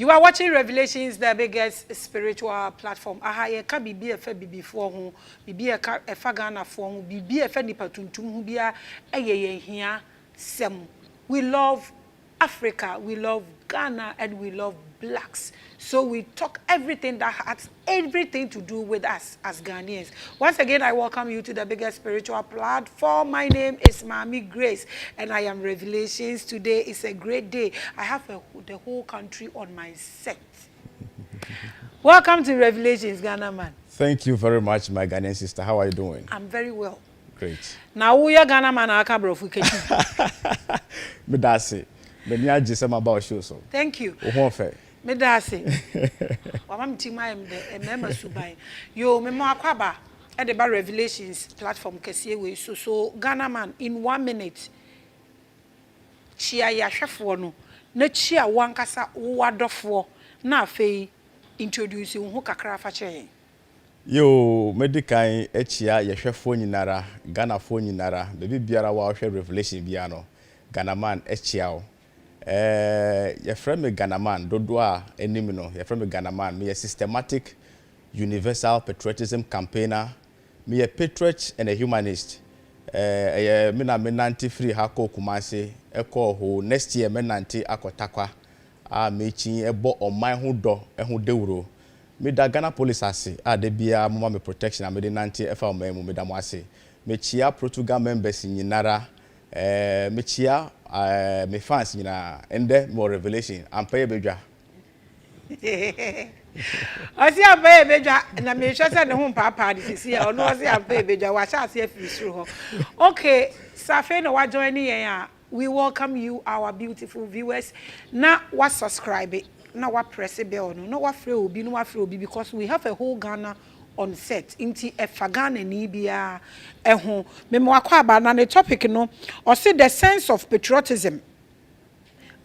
You are watching Revelations, the biggest spiritual platform. Aha, ye ka bibi efe bibi for ho, bibi efa Ghana for ho, bibi efe nipa tuntum ho bia ye hia sem. We love Africa, we love Ghana, and we love blacks. So we talk everything that has everything to do with us as Ghanaians. Once again, I welcome you to the biggest spiritual platform. My name is Maame Grace, and I am Revelations. Today is a great day. I have the whole country on my set. Welcome to Revelations, Ghanaman. Thank you very much, my Ghanaian sister. How are you doing? I'm very well. Great. Now, we are Ghanaman. I can't bro. Me that's it. Me niya jisem about show so. Thank you. Me dase. Wamam tima em member subai. Yo me mo akwaba e de ba Revelations platform kese we so Ghanaman in 1 minute. Chia ya hwefo no na chia wankasa wo adofo na afei introduce wo kakra fa che. Yo medical chia ya hwefo nyinara Ghana fo nyinara bebi biara wa hwe Revelation bia no Ghanaman chia o. Your friend me Ghanaman, Dodoa enimino, your friend me Ghanaman, me a systematic universal patriotism campaigner, me a patriot and a humanist. Me na menanti free hako kumase, eko ho next year menanti akotakwa, mechi ebo Oman Deuro. Me da Ghana police ase, debia mama me protection, me de nanti efa omemu me da mwase. Me chia Portugal members nyinara, me chia me fans nyina ende more Revelation ampaye bedwa Osi ampaye bedwa na me hwe se ne ho papa de sisi ya ono osi ampaye bedwa wa sha ase afiri suru ho. Okay, safe no wa join yen we welcome you our beautiful viewers. Na wa subscribe na wa press bell no wa frɛ obi because we have a whole Ghana on set inti efagana ni bia eho me mo akwa na the topic no or say the sense of patriotism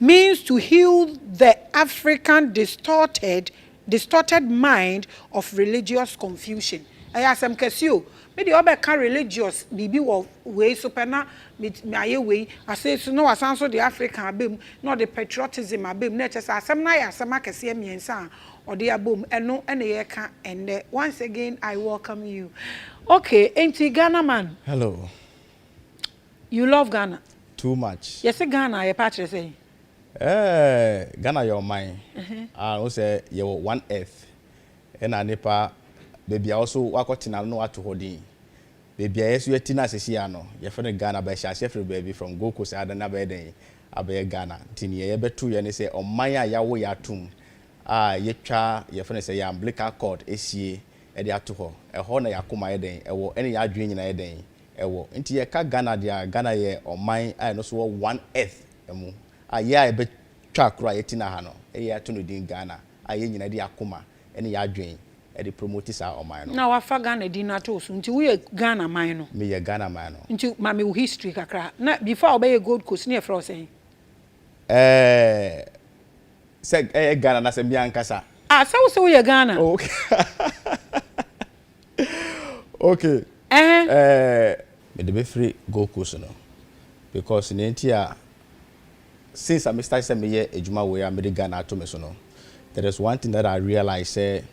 means to heal the African distorted mind of religious confusion. I asem kesio me the obeka religious bibi wo we supena me aye we ase so no asanso the African abem no the patriotism abem na chese asem na ya asem akese emiensa or the abom eno ene ye ka ende. Once again I welcome you. Okay, enti Ghanaman. Hello. You love Ghana too much. Yes, Ghana ye patch say Ghana your mind. I say you one earth and anipa baby also wakotina no ato hodin baby yesu yetina sesi ano ye fene Ghana ba sha shefre baby from Gold Coast adana ba den abaye Ghana tini ye betu ye ne say oman a yawo yatum yetwa ye fene say ya umbilical cord esie e de ato ho e ho na yakoma ye den ewo ene ya adwen nyina ye den ewo nti ye ka Ghana dia Ghana ye oman a no so one earth emu ye e betwa kro yetina ha no e ye ato no din Ghana ye nyina de akoma ene ya adwen e de promote sa oman no. Na wa fa Ghana di na to so nti we Ghana man no. Me ye Ghana man no. Nti ma me history kakra. Na before obey Gold Coast na e fro say. Say Ghana na se biankasa. So we Ghana. Okay. Okay. Me de be free Gold Coast no. Because in India since I started say me ye ejuma we am de Ghana to me so no. There is one thing that I realize say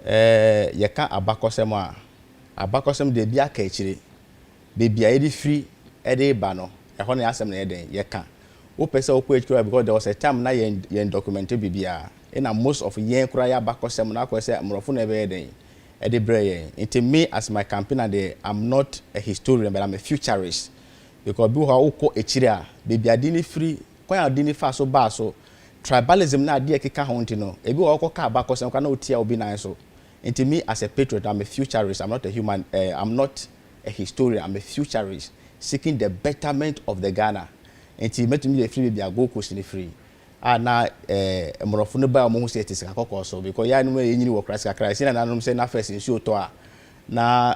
ye ka abakosem a abakosem de bia ka akire bebia ye di free e de ba no e ho na asem na ye den ye ka wo pese wo kwa akire because there was a time na ye documented bibia and most of ye kura ya abakosem na ko say amrofo na be ye den e de bre ye it me as my campaigner I'm not a historian but I'm a futurist because bi ho ko akire a bebia di ni free kwa di ni fa so ba so tribalism na ade ekeka ho ntino ebi wo ko ka abakosem kwa na otia obi nan so. Into me as a patriot, I'm a futurist. I'm not a human. I'm not a historian. I'm a futurist, seeking the betterment of the Ghana. Into me to me the free be a Gold Coast in the free. Na morofunu ba omo say it is akoko so because ya no e nyini wo krasa kra say na nanom say na first nsuo to a na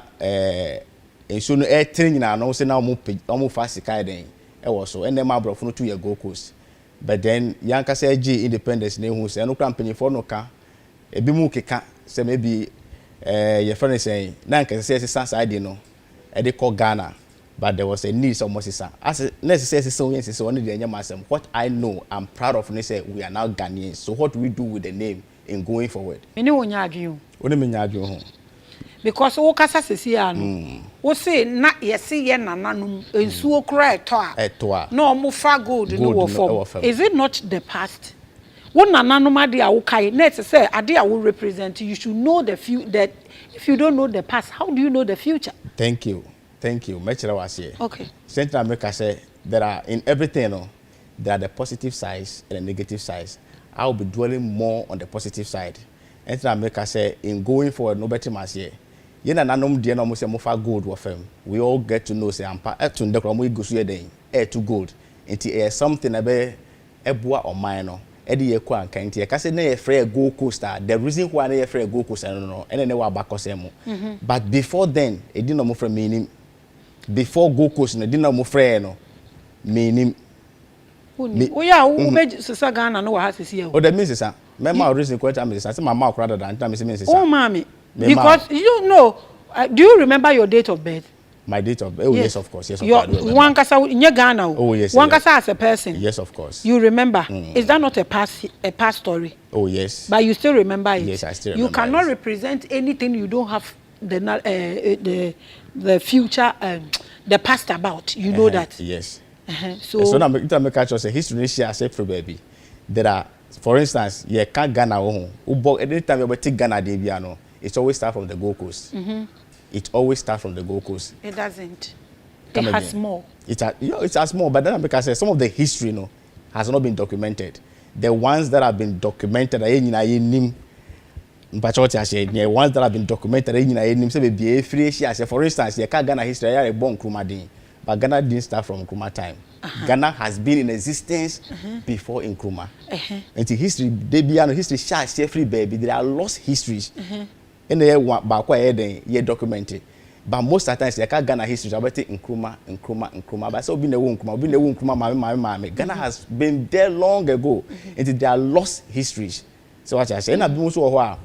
nsuo no e trin na no say na omo fa sika den e wo so and them morofunu to ye Gold Coast. But then yanka say G independence na hu say no kra mpanyefo no ka ebi mu keka say maybe your friend is saying na nka say sense ID no e de call Ghana but there was a need so much as necessary so yes only the myself. What I know, I'm proud of when say we are now Ghanaians. So what do we do with the name in going forward? Many won't argue. What do you mean argue? Because all kasa sesiano. O say na yesi ye nananum ensuo kra etoa. No mo fa gold no form. Is it not the past? One nananum ade a wo kai na say ade a wo represent, you should know the that if you don't know the past, how do you know the future? Thank you. Mechira was here. Okay. Central America say there are in everything, there are the positive sides and the negative sides. I will be dwelling more on the positive side. Central America say in going forward, no better mas here. Yena nanom die no mo say mo fa gold wo fam. We all get to know say ampa to ndekra mo igusu ye den to gold. Nti something ebe eboa o man no. E de ye kwa nkan nti e ka say na ye free gold coaster. The reason why na ye free gold coaster no ene ne wa bakosem. But before then, e di no mo from meaning before Gold Coast no didn't know friend no meaning oh yeah who be sisa Ghana no ha sisi e oh that means sisa my mouth reason quite am sisa say my mouth rather than time say sisa oh Maame because you know do you remember your date of birth? My date of birth? Oh yes of course, yes of course. One kasa in Ghana. Oh yes. One kasa as a person. Yes of course. You remember? Is that not a past story? Oh yes. But you still remember it? Yes, I still remember. You cannot represent anything you don't have the future the past about, you know that. Yes. So now make catch us a history share say for baby. There are, for instance, you can't Ghana anytime you take Ghana Debiano, it's always start from the Gold Coast. It always start from the Gold Coast. It doesn't. It has more. It has more, but then because some of the history has not been documented. The ones that have been documented but what I said, the ones that have been documented, for instance, you can't Ghana history, you born Nkrumah Din, but Ghana didn't start from Nkrumah time. Ghana has been in existence before Nkrumah. And the history, they be history, share free baby. There are lost histories. And they are documented. But most of the times, you can't Ghana history about Nkrumah. But so been a Nkrumah, Maame. Ghana has been there long ago. And there are lost histories. So what I say, and I'm also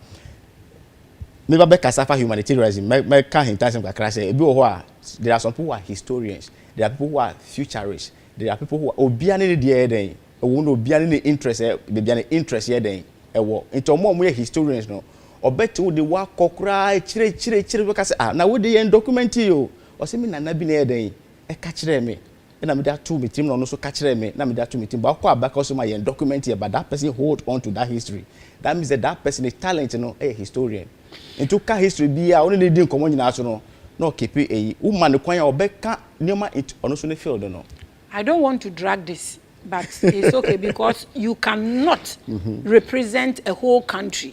maybe be cassava humanitarianism. Me can hint some kakra say there are some people who are historians, there are people who are futurists, there are people who are obiane dey den who no obiane ne interest be biane interest here den e wo into mo historians no obeto de wa kokra chire we ka say na we dey document you o say me nana bi na den e ka chire me na me da two meeting no so ka chire me na me da two meeting ba kwa back also my document here but that person hold on to that history. That means that person is talent a historian. Into ka history be only needing common national no keep a woman kwan obeka nyoma it ono so ne field no. I don't want to drag this, but it's okay because you cannot represent a whole country,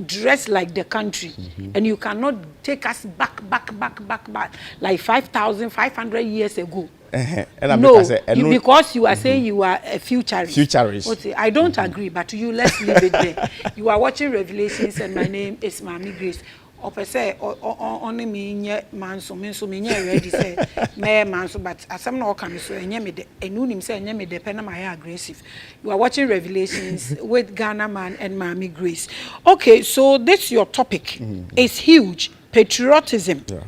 dress like the country, and you cannot take us back like 5,500 years ago. No, because you are saying you are a futurist. Okay, I don't agree, but you let's leave it there. You are watching Revelations, and my name is Maame Grace. Opese only me nye manso me nye ready say me manso but asem na oka me so enye me de enu nim say enye me de pe na my aggressive. You are watching Revelations with Ghanaman and Maame Grace. Okay, so this your topic is huge. Patriotism. Yeah.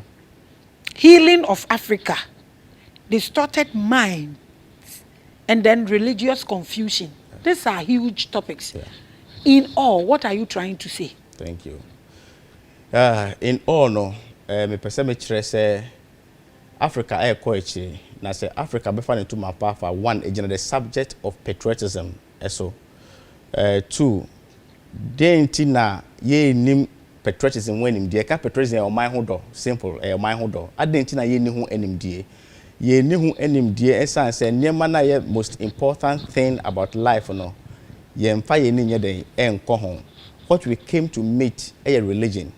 Healing of Africa. Distorted minds and then religious confusion. These are huge topics. Yeah. In all, what are you trying to say? Thank you. In all, no, me person me say Africa air koichi. Na say Africa be found into my path for one, the subject of patriotism. So, two, they na ye nim patriotism when him. They ka patriotism o my hodo simple. My hodo. Adentina ye ni hu enim die. Ye ni hu enim die esan say nyema na ye most important thing about life no ye mfa ye ni nye den enko ho. What we came to meet a religion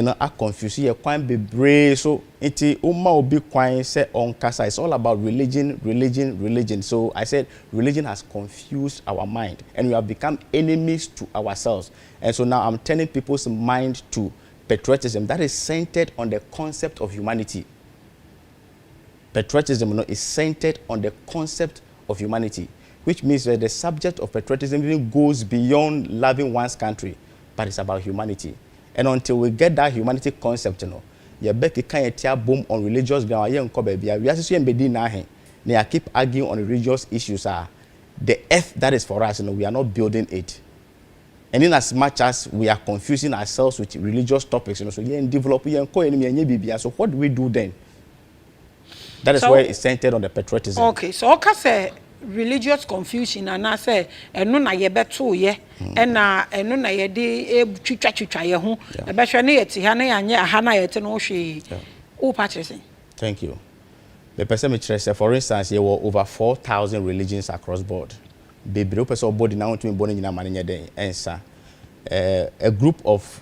are confused ye kwan bebre so enti umma obi kwan say on kasa. It's all about religion. So I said religion has confused our mind and we have become enemies to ourselves. And so now I'm turning people's mind to patriotism that is centered on the concept of humanity. Patriotism is centered on the concept of humanity, which means that the subject of patriotism even goes beyond loving one's country, but it's about humanity. And until we get that humanity concept, ye beki kan ye tia boom on religious ground ye nko ba bia we aseso ye mbedi na ahen na keep arguing on religious issues the earth that is for us, we are not building it. And in as much as we are confusing ourselves with religious topics, so yeah, develop so what do we do then? That is where it's centered on the patriotism. Okay, so okay, say religious confusion and I say eno na ye beto ye na eno na ye de twitwa ye ho e be hwe na ye ti ha na anye ha na ye ti no hwe o patriotism. Thank you. The person say, for instance, there were over 4,000 religions across board. Baby, person body now to me born in Amania day. Answer. A group of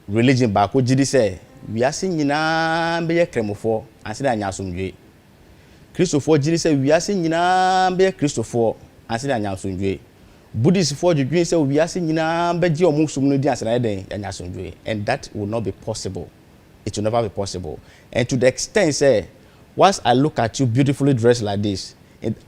religion back what did say? We are seeing na be kremofo and say anya asomdwe. Christopher did say we are seeing na be Christopher and say anya asomdwe. Buddhist for the say we are seeing na be di omusum no di answer anya asomdwe. And that will not be possible. It will never be possible. And to the extent say once I look at you beautifully dressed like this,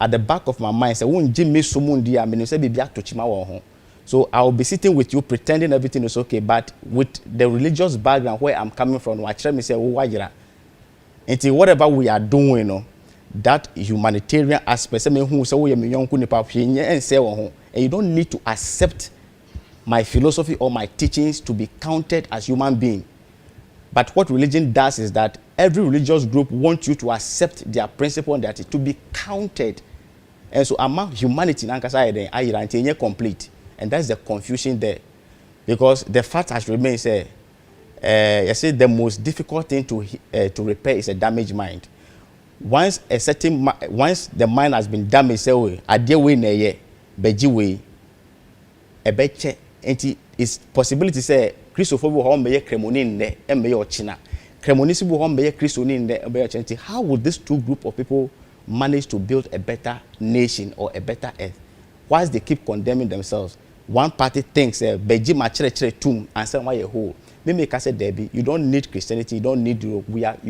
at the back of my mind, say, "Won't Jimmy Sumundi? I mean, you say, baby, to Chima." So I will be sitting with you, pretending everything is okay, but with the religious background where I'm coming from, watch me say, "Oh, why you?" Until whatever we are doing, that humanitarian aspect, say, "Who say we are young and say, and you don't need to accept my philosophy or my teachings to be counted as human being." But what religion does is that every religious group wants you to accept their principle and that it to be counted. And so among humanity, I complete. And that's the confusion there. Because the fact has remained, I say the most difficult thing to repair is a damaged mind. Once the mind has been damaged, it's possibility say Christopher will home be cremoni ne embe or China. Cremonisi will home be Christoni in the how would these two group of people manage to build a better nation or a better earth? Whilst they keep condemning themselves, one party thinks beji machere tum and say why a whole. Maybe I say Debbie, you don't need Christianity, you don't need you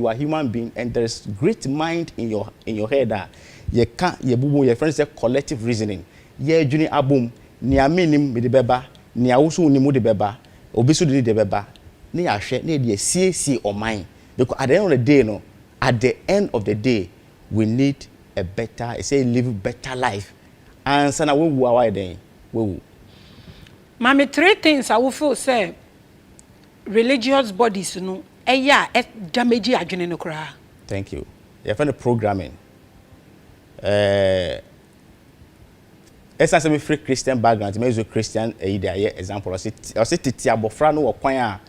are human being, and there is great mind in your head that you can't your friends say collective reasoning. Ye juni abum ni aminim me de beba ni awusu ni mu de beba obisu de beba ni ahwe na de see or mine, because at the end of the day at the end of the day we need a better live better life and sana we wu awai den we wu. Maame, 3 things I will feel say religious bodies damage adwene no kra. Thank you. You find the programming essentially free Christian background, me Christian example. I say titi abofra no okwan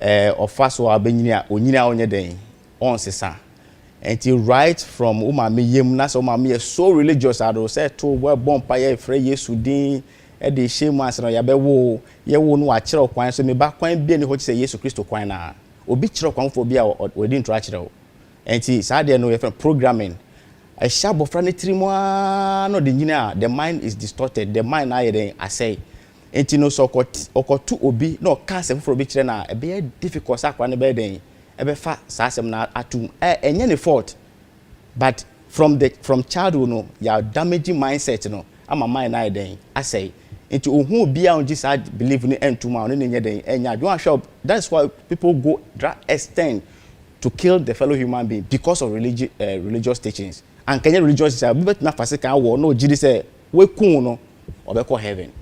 a ofaso abenyina onyina onye den on sesa. Until right from Maame yem na so Maame so religious ado say to we bompa ye frɛ Yesu din e de shemu ase no ya be wo ye wo no a kyerɛ okwan so me ba kwan bia ni ho kyerɛ Yesu Kristo kwan na obi kyerɛ okwan fo bia o di ntro a kyerɛ o. Until saa de no ye programming a sharp of friendly no the nyina the mind is distorted, the mind na yeden asay enti no so okotu obi no ka se foforo bi kire na e be difficult akwa ne be den e be fa sasem na atum enye ne fault, but from childhood no your damaging mindset no ama mind na yeden asay enti ohun obi a onji sa believe ni entuma no nye den enya do shop. That's why people go extend to kill the fellow human being because of religious teachings. And Kenya religious say bet na fase kan wo no gidi say we kun no obeko heaven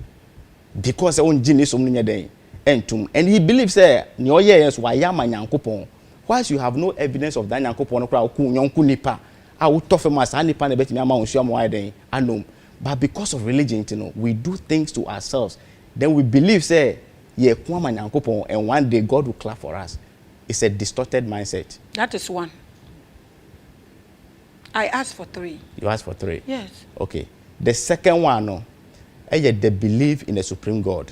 because on gini so no nyeden entum, and he believes say ni oye yes wa ya manyankopon. Whilst you have no evidence of that nyankopon no kra kun nyonku nipa a wo tofe ma sa nipa na betimi ama onsu am widen anom, but because of religion we do things to ourselves, then we believe say ye kun manyankopon and one day God will clap for us. It's a distorted mindset. That is one. I asked for 3. You asked for 3? Yes. Okay. The second one, the belief in a supreme God.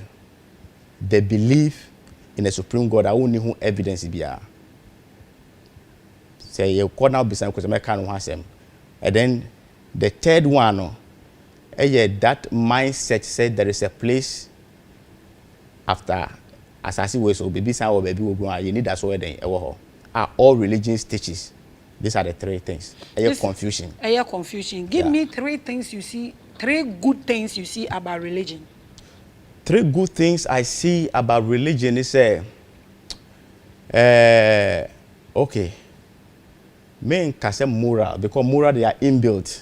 The belief in a supreme God. I only who evidence bia. Say you call now beside because I can't want them. And then the third one, that mindset said there is a place after assassin ways or baby sound or baby will go. You need that so then. Are all religions teaches. These are the 3 things. Confusion. Confusion. Give me 3 things you see, 3 good things you see about religion. 3 good things I see about religion is okay. Men kase moral because moral they are inbuilt.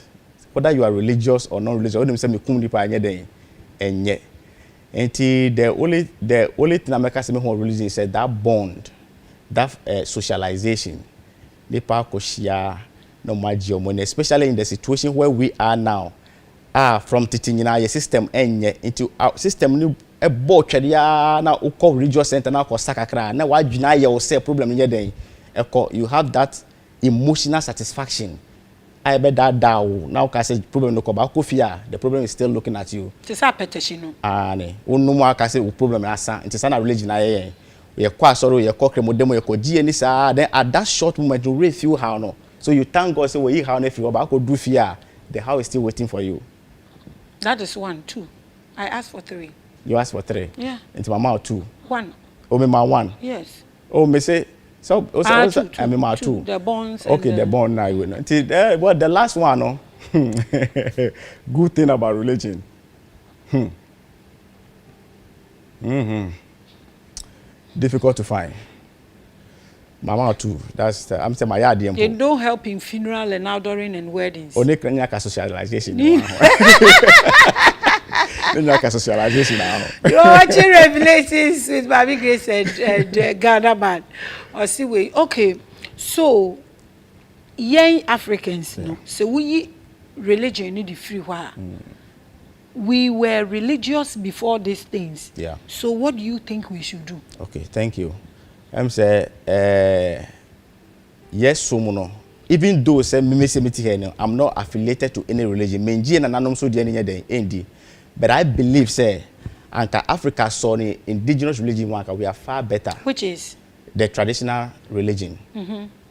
Whether you are religious or non-religious, when them say me kum nipa anye den enye. Enti the only thing I make us say me religion is that bond, that socialization. Nipa koshia no maji money, especially in the situation where we are now. From titinyina your system enye into our system ni e bo twede na ukọ religious center na ko sakakra na wadwina ye wo say problem nye den you have that emotional satisfaction. I bet that down now can say problem no ko ba ko fear the problem is still looking at you. It's a petition. Ne wonu mu aka say problem asa nti sana religion aye ye kwa sorrow ye ko kremodemo ye ko die ni sa then at that short moment you really feel how no so you thank God say we how na feel ba ko do fear the how is still waiting for you. That is 1, 2. I asked for 3. You asked for 3? Yeah. Into my mouth 2? 1. Oh, me my 1? Yes. Oh, me say, so, two. I mean my 2. The bonds. Okay, the bond now, you know. Well, the last one, no? Good thing about religion. Difficult to find. Mama 2. That's I'm saying my idea. They don't help in funeral and outdooring and weddings. Only Kenya socialization. Socialization now. You're watching Revelations with Baby Grace and Ghanaman. Or see we okay. So young Africans, no. So we religion need the free war. We were religious before these things. Yeah. So what do you think we should do? Okay, thank you. I'm say yes, so no. Even though say me here, I'm not affiliated to any religion. Menji na nanom so dey any but I believe say anka Africa saw the indigenous religion we are far better. Which is the traditional religion.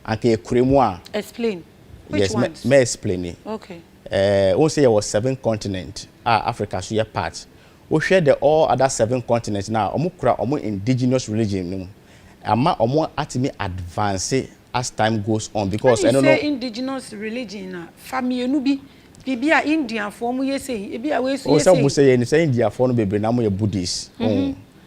Anka ekuremu. Explain. Which yes, ones? me explain it. Okay. We say there was 7 continents. Africa so your part. We share the all other 7 continents now. Omo kura omo indigenous religion no. Ama omo atimi advance as time goes on because I don't know indigenous religion family no bi bibia Indian form we say e bia we say o say India for no bebre na mo ye Buddhist.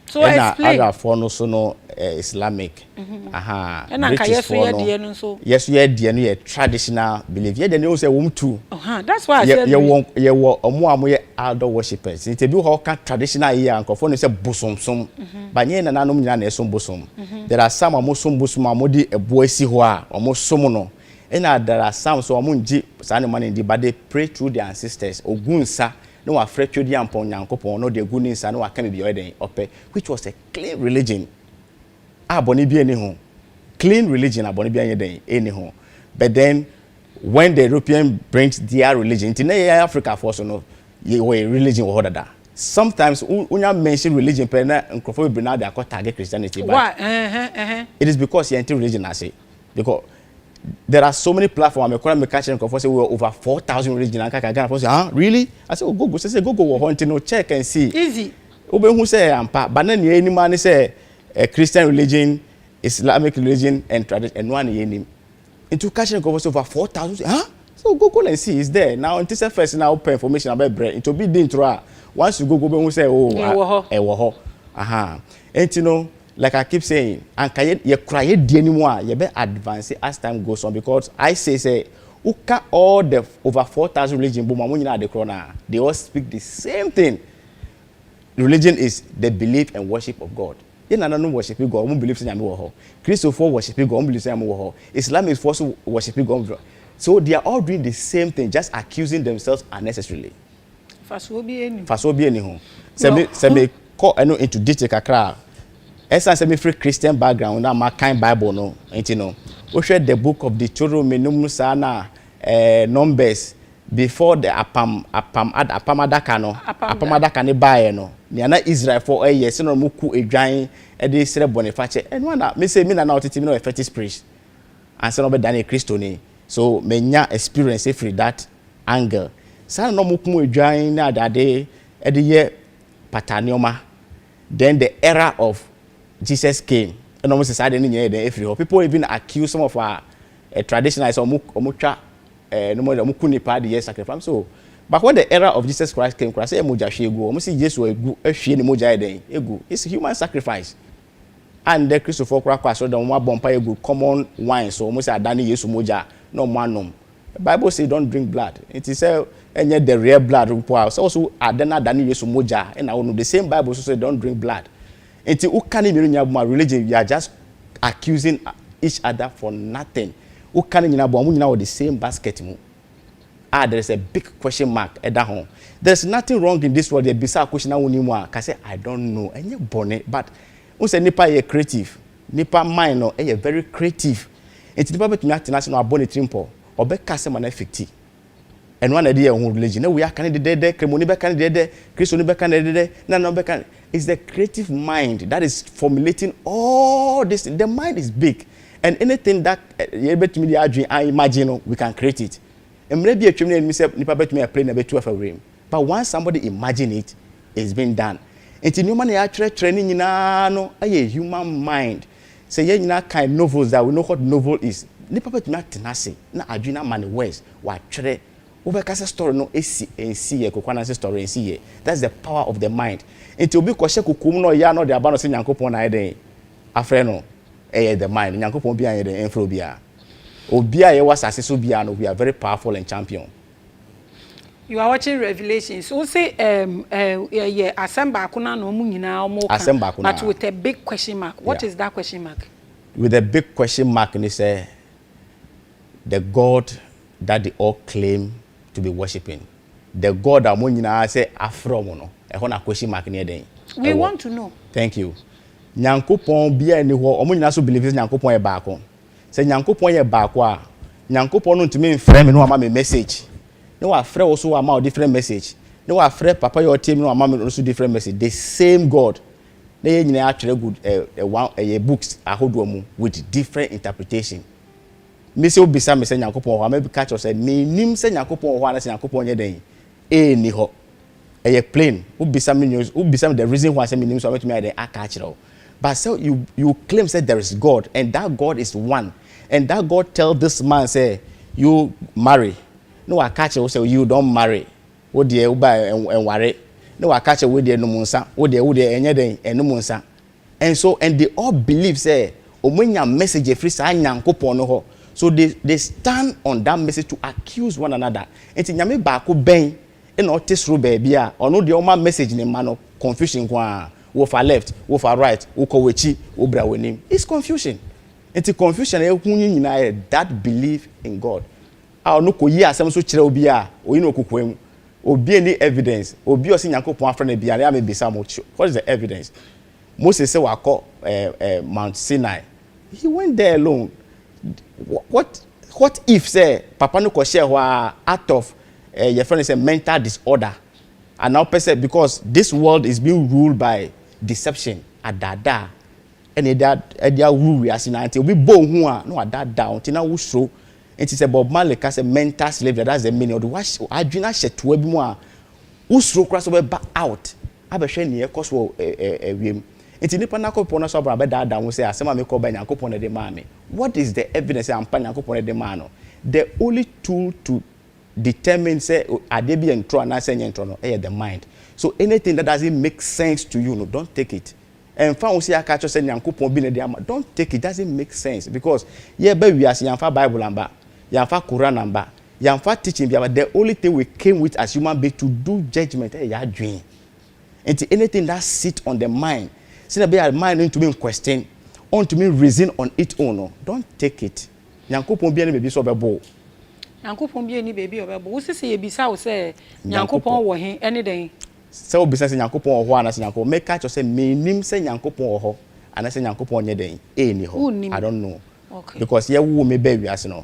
So explain other for no so no Islamic. Aha. And anka yes we dey no so. Yes we dey no traditional belief. Ye dey no say wom too. That's why I said ye wo omo amoye idol worshippers. It be how can traditional here anka for no say bosomsom. But nye na nanom nyina na esom bosom. There are some amosom bosom amodi ebo asi ho a omosom no. And there are some so amunji sane man ndi but they pray through their ancestors ogunsa no wa fretwe di ampon nyankopon no de guninsa no wa kame bi oyeden ope which was a clean religion aboni bi eni ho clean religion aboni bi anyeden eni ho but then when the European brings their religion in Africa for so no ye religion wo dada sometimes unya mention religion per na nkofo bi na dey target Christianity but it is because you enter religion I say because there are so many platforms. I'm catching for say we are over 4,000 religions. Ghana really? I said, go. Say go hunting, no check and see. Easy. Obe who say but then any man say Christian religion, Islamic religion, and tradition, and one any. Into catching for over 4,000. So go and see. It's there now. Until first now open information about bread. Into be the intro. Once you go who say and you know. Like I keep saying, and you cry the anymore, you be advance as time goes on because I say, uka all the over 4,000 religions, they all speak the same thing. Religion is the belief and worship of God. You know, worship God, who believes in Yahweh. Christopher worship God, who believes in Yahweh. Islam is also worshiping God. So they are all doing the same thing, just accusing themselves unnecessarily. Fasobi any. Say me call into detail kakra. Essence me free Christian background na my kind Bible no you know we share the book of Deuteronomy sana Numbers before the apamadaka no apamadaka ne bae no na Israel for years no muku edwan e de sere boniface and one me say me na otiti me no fetish priest and say no be Daniel Christo ni so menya experience free that angle sana no muku edwan na adade e de ye patanioma then the era of Jesus came and almost decided people even accuse some of our traditionalists or no more mukuni party yes sacrifice so but when the era of Jesus Christ came Christ say moja shego almost Jesus egu ehwie ni moja eden egu it's human sacrifice and the Christopher Krakwa so the one bomb a good common wine so almost a Danny Yesu moja no manum. The Bible says don't drink blood. It is and yet the real blood so also Adana Danny Yesu moja and I know the same Bible also say don't drink blood. Until who can in your religion, you are just accusing each other for nothing. Who can in the same basket? There is a big question mark at that home. There's nothing wrong in this world. The bizarre question I say I don't know. And you born but who say Nipa is creative. Nipa mind no is very creative. It's Nipa bet me international bonnet trimpo or be case man effective. And one idea on religion. We are candidate there, Cremonibe candidate there, Christonibe candidate there, no can. It's the creative mind that is formulating all this. The mind is big, and anything that you able to me I imagine we can create it. And maybe a chimney and myself nipa bet me a plane a bit of a rim. But once somebody imagine it, it's been done. And in human actually training in a human mind. Say yeah, you kind novels that we know what novel is. Nipa bet me tenacity. Na adwina man words. Wa try. Ubekasa story no esi ensi kokwana story ensi. That's the power of the mind. Until be kwashe kukum no ya no de aba no se Nyankopon na eden. Afre no the mind. Nyankopon bia ye den enfro bia. Obia ye wasase so bia no we are very powerful and champion. You are watching Revelations. So say yeah Asemba akuna no mu nyina omo but with a big question mark. What is that question mark? With a big question mark and say the God that they all claim to be worshiping. The God that mo nyina say afro mo no. A question mark near them. We want to know. Thank you. Nyankopon bia ni ho omo nyina so believe Nyankopon e baako. Say Nyankopon ye baako a Nyankopon no ntumi mfrɛ me no ama me message. No wa frɛ also ama different message. No wa frɛ papa your team no ama me also different message. The same God. Na ye nyina atwere good books ahodo mu with different interpretation. Me say obisa me say Nyankopon ho maybe catch us say me nim say Nyankopon ho ana say Nyankopon ye den. Ni ho. A plain who be some news who be some the reason why some names are to me I catch it all. But so you claim say there is God and that God is one and that God tell this man say you marry no I catch it say you don't marry what the uba and worry no I catch it with the no munsa what the enye den and no munsa and so and they all believe say omenya message free say Nyankopon no ho so they stand on that message to accuse one another enti nyame baako ben in all this room baby or no the oma message in man of confusion kwa wo for left wo for right wo ko wechi wo bra wenim it's confusion it's confusion e hunyi nyina that believe in God ah no ko yi asem so kire obi a oyi no kokoam obi any evidence obi o se Nyankopon afra na bia na me bisa mo what is the evidence Moses say wako Mount Sinai he went there alone what if say papa no ko share wa out of your friend is a mental disorder and now person because this world is being ruled by deception adada and that rule we as in until we bo hu a no adada until now we show it is about Malik as a mental slave that's the meaning of the wash adwina sheto bi mu a we show cross over back out abehwe ne cause wo wiem it nipa na kopon na so bra be dada we say asema me ko ba Nyankopon de Maame what is the evidence am pa Nyankopon de Maame no the only tool to determine say adebi entro and say entro no the mind so anything that doesn't make sense to you no don't take it and fa we say aka say Nyankopon bi na de ama don't take it doesn't make sense because yeah ba we as yamfa Bible number yamfa Quran number yamfa teaching bi the only thing we came with as human being to do judgment ya dream and anything that sit on the mind say na be your mind into being question on to me reason on its own no don't take it Nyankopon bi na be so be bo Nyankopon bi ani baby obebo wo sese ye bisa wo say Nyankopon wo he ene den say wo bisa say Nyankopon wo ho ana say Nyankopon make catch say me nim say Nyankopon wo ho ana say Nyankopon nye den ni ho I don't know okay because ye wo me ba wiase no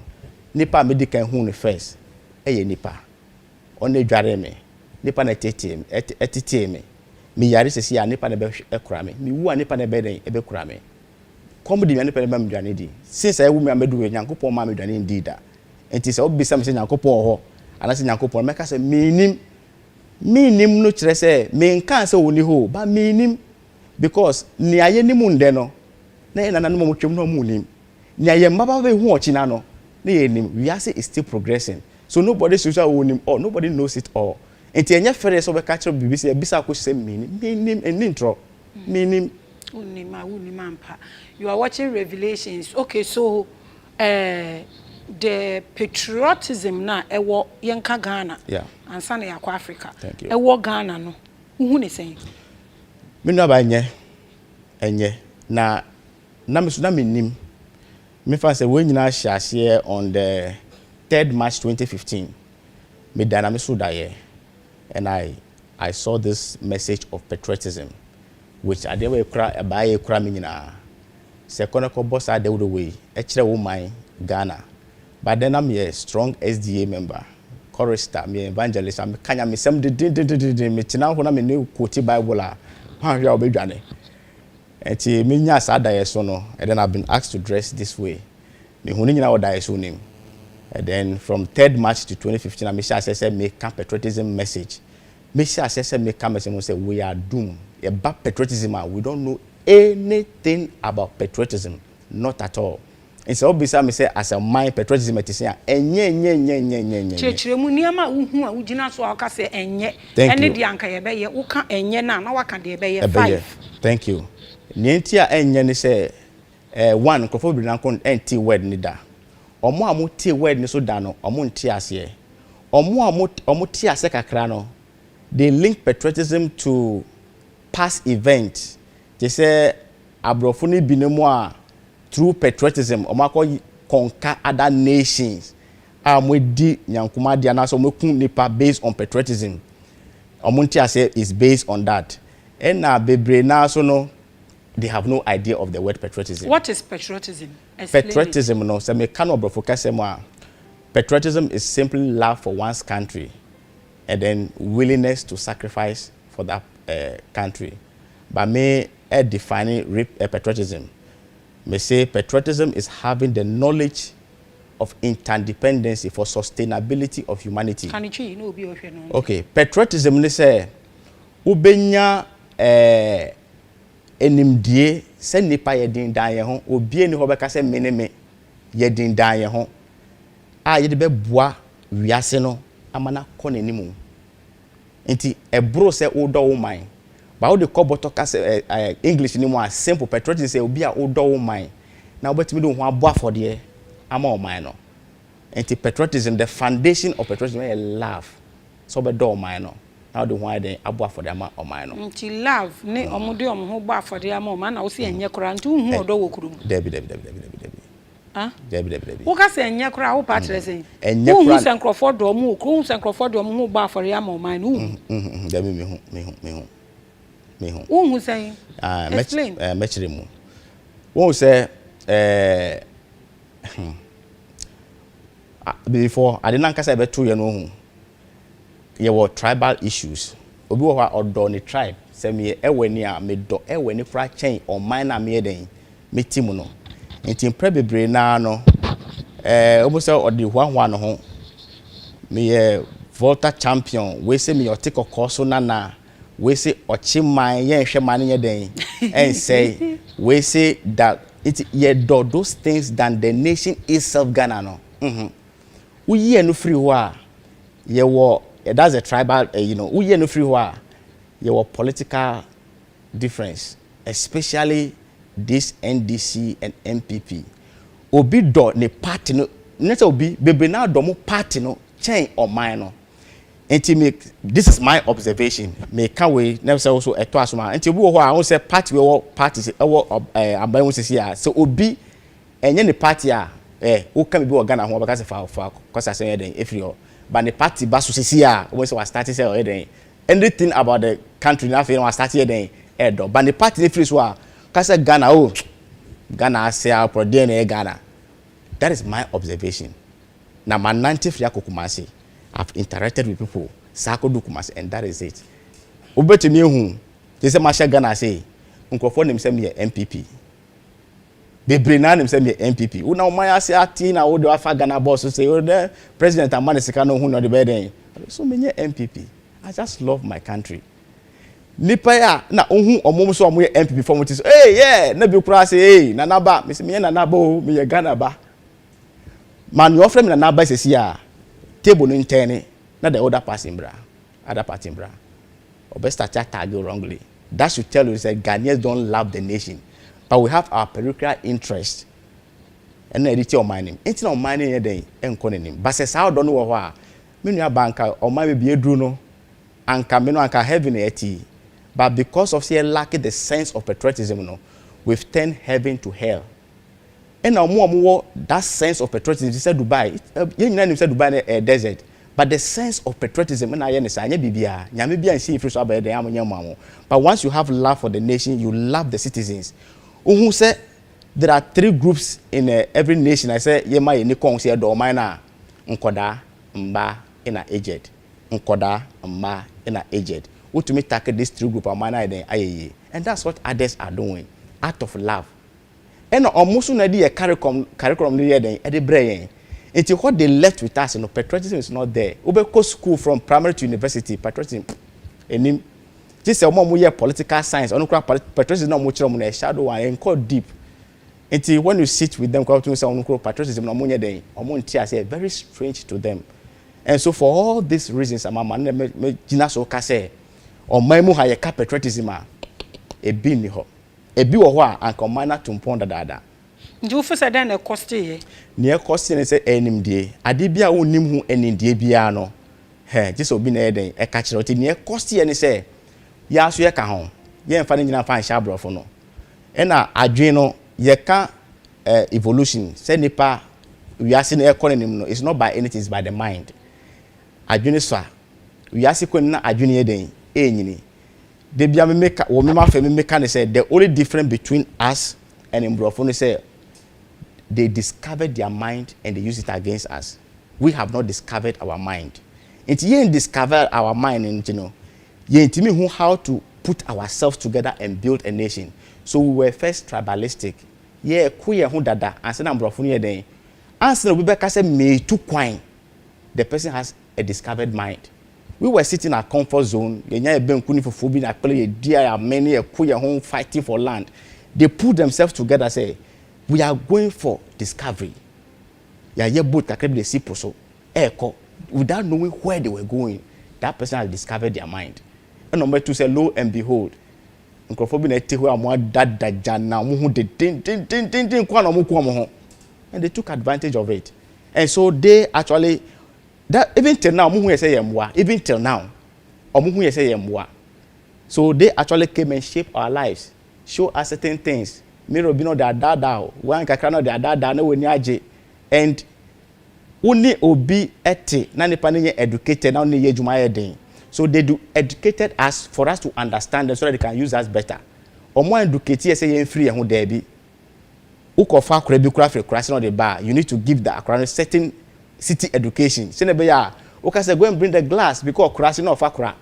nipa me di kan hu no first ye nipa on edware me nipa na tete me yare sese ya nipa na be ekura me wu a nipa na be den e be kura me come di me nipa na be mdwane di since I wu me amedu Nyankopon ma me dwane ndi da enti se obisa me se Nyankopon ho ana se Nyankopon meka se minim no kire se me nkan se woni ho ba minim because ni aye ni mu nde no na ye nana no mo twem no mu nim ni aye mbaba be hu ochi na no na ye nim we are say is still progressing so nobody should say woni or nobody knows it all enti enye fere so be ka kire bibisi e bisa ko se minim eni ntro minim You are watching Revelations. Okay, so the patriotism na ewo yenka Ghana. Yeah. And sana ya kwa Africa. Thank you. Ewo Ghana no. Who ne saying? Me no ba enye na miso na menim. Me fa say we nyina hye on the 3rd March 2015. Me dana me so daye. And I saw this message of patriotism, which I dewe kra abaye kra me nyina. Se kono ko boss ade wo way e kire wo man Ghana. But then I'm a strong SDA member, chorister, me evangelist, I'm kanya me sem de me tina ho na me ne quote Bible a ha hwa obedwane. Enti me nya sa daye so no, and then I've been asked to dress this way. Me hu ni nyina wo daye so nim. And then from 3rd March to 2015, I me say make patriotism message. Me say make message say we are doomed. About patriotism, we don't know anything about patriotism, not at all. And so obviously me say as a mind patriotism it is enye. Chechire mu niama uhu a ugina so aka say enye. Ene di anka ye be ye uka enye na waka de be ye 5. Thank you. Nienti a enye ni say one nkofo bi na kon enti word ni da. Omo a mo tie word ni so da no omo ntie ase. Omo tie ase kakra no. They link patriotism to past events. They say abrofo ni binemu a through patriotism omako conquer other nations. Amwedi nyankuma dia na so mekun nipa based on patriotism. Omuntia say is based on that. And na bebre na so no they have no idea of the word patriotism. What is patriotism? Explain patriotism no say me kan obrofo kase mo a patriotism is simply love for one's country and then willingness to sacrifice for that country. But me defining patriotism. Me say patriotism is having the knowledge of interdependency for sustainability of humanity. Okay, patriotism ne say ubenya enimdie se nipa yedin dan ye ho obi eni ho beka se meneme yedin dan ye ho a yede be boa wiase no amana kɔ n'animu enti ebro se odo wo man ba wo de koboto ka se English ni mo a simple patriotism say obi a odo wo man na obetimi do ho abo afode ama o man no enti patriotism the foundation of patriotism is love so be do man no na do ho ade abo afode ama o man no enti love ne omude omho bo afode ama o man na wo se enye kora nti hu odo wo kurum debi ah debi wo ka se enye kora wo patre say enye kora hu Sankrofo do mu ko hu Sankrofo do mu bo afode ama o man no debi me hu hu say explain mechire mu wo say before I didn't kasa be 2 year no hu ye were tribal issues obi wo ha odo ni tribe say me eweni a me do eweni kra chen o man na me den me timu no enti prebebre na no obo say odi hwa no ho me Volta champion we say me otiko koso na we say ochiman ye hwe man ye den and say we say that it ye do those things than the nation itself Ghana no we ye no free wa ye wo that's a tribal we ye no free wa ye wo political difference especially this NDC and MPP obi do ne party no neta obi bebe na do mo party no chen o man no enti me this is my observation me can we never say also eto asoma enti obi wo ho a won say party we wo parties e wo aban wo sisi a so obi enye ne party a wo kan bi wo Ghana ho because fa cause I say den if you but the party ba so sisi a we say we start say den anything about the country na fe we start here den do but the party free so a cause Ghana Ghana say our pro dey Ghana. That is my observation. Na man 90 free akokumasi I've interacted with people sako dukumasi and that is it. Obetimi hu they say masha Ghana say nkofo nim say me MPP bebre na nim say me MPP una man say ati na wo do afa Ghana boss say o the president amane sika no hu no the beden so me MPP. I just love my country. Nipa ya na ohun omom so omo MPP form it is hey yeah na bi kura say hey na naba me say me na naba o me Ghana ba man you offer me na naba say sia table no interne na the other party bra obe start tag you wrongly that should tell you that Ghanaians don't love the nation, but we have our parochial interest. And then it's your mining. It's not mining a day and calling but says how don't know why. Many a banker or maybe be a druno and camino and heaven a tea. But because of say lacking the sense of patriotism, no, we've turned heaven to hell. And now more that sense of patriotism. He said Dubai. You said Dubai a desert. But the sense of patriotism, but once you have love for the nation, you love the citizens. Who said there are 3 groups in every nation. I say, Yema Yenikong say Domina, Nkoda, Mba, ina aged. Nkoda, Mba, ina aged. Who to me tackle these 3 groups of mana and that's what others are doing out of love. And almost a curriculum then at the brain. It's what they left with us, patriotism is not there. We go school from primary to university, patriotism. And this is a political science. Patriotism is not much of a shadow and called deep. Until when you sit with them, patriotism is very strange to them. And so for all these reasons, I'm say, or my muha patriotism a bin ho. A bi wa and command to ponda dada. Do you say then a cost ye? Near costing and say enim day. Adibia unim who any day biano. He just obin a day a catcher near costy and say, Yasu yaka home. Ye and finding a fine shabro for no. And adreno yeka evolution. Say nipa we are seeing a calling no. It's not by anything, it's by the mind. Adjuniswa. We are seeing a junior day. They be make or me say the only difference between us and Mbrofone say they discovered their mind and they use it against us. We have not discovered our mind. It's ye discover our mind and ye intimi who how to put ourselves together and build a nation. So we were first tribalistic. Ye kuye hu dada and say Mbrofone then. Answer we be say me too kwine. The person has a discovered mind. We were sitting in our comfort zone. Many fighting for land. They put themselves together. Say, we are going for discovery. Without knowing where they were going, that person has discovered their mind. And number 2 say, lo and behold, and they took advantage of it. And so they actually. That even till now, even till now, so they actually came and shaped our lives, show us certain things. Miro bino da one kakrano da no wenyaje, and only obi ete nani panenye educated now ni yejuma den. So they do educated us for us to understand them so that they can use us better. Omo educated say yen free ehun there bi. Ukofa krebi kura free kura no the bar. You need to give the certain city education. Senebeya, okay, say go and bring the glass because crashing off akra.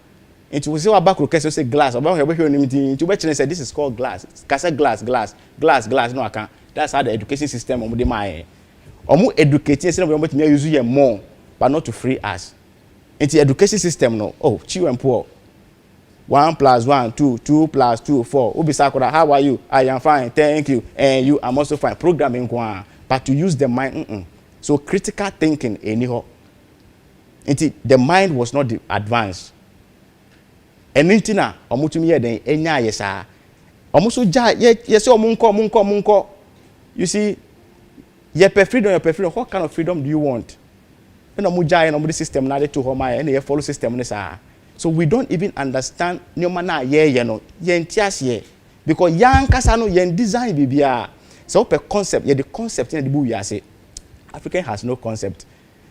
It was your back request say glass. About here, say this is called glass. Kase glass. No, I can't. That's how the education system of the mind. Omu educating say we me use you more, but not to free us. Into education system no. Oh, cheap and poor. 1 + 1 2, 2 + 2 4. Ubi sakura, how are you? I am fine, thank you. And you I'm also fine. Programming but to use the mind. So critical thinking anyhow. The mind was not advanced. Anything na omutumi ye den enya yesa. Omuso ja yes omunko. You see, your freedom. What kind of freedom do you want? And omuja and omudi system na to homa and you follow system ne sa. So we don't even understand nyoma na ye no. Ye ntiase because yan kasa no ye design bibia. So per concept, ye the concept in the book you say. African has no concept.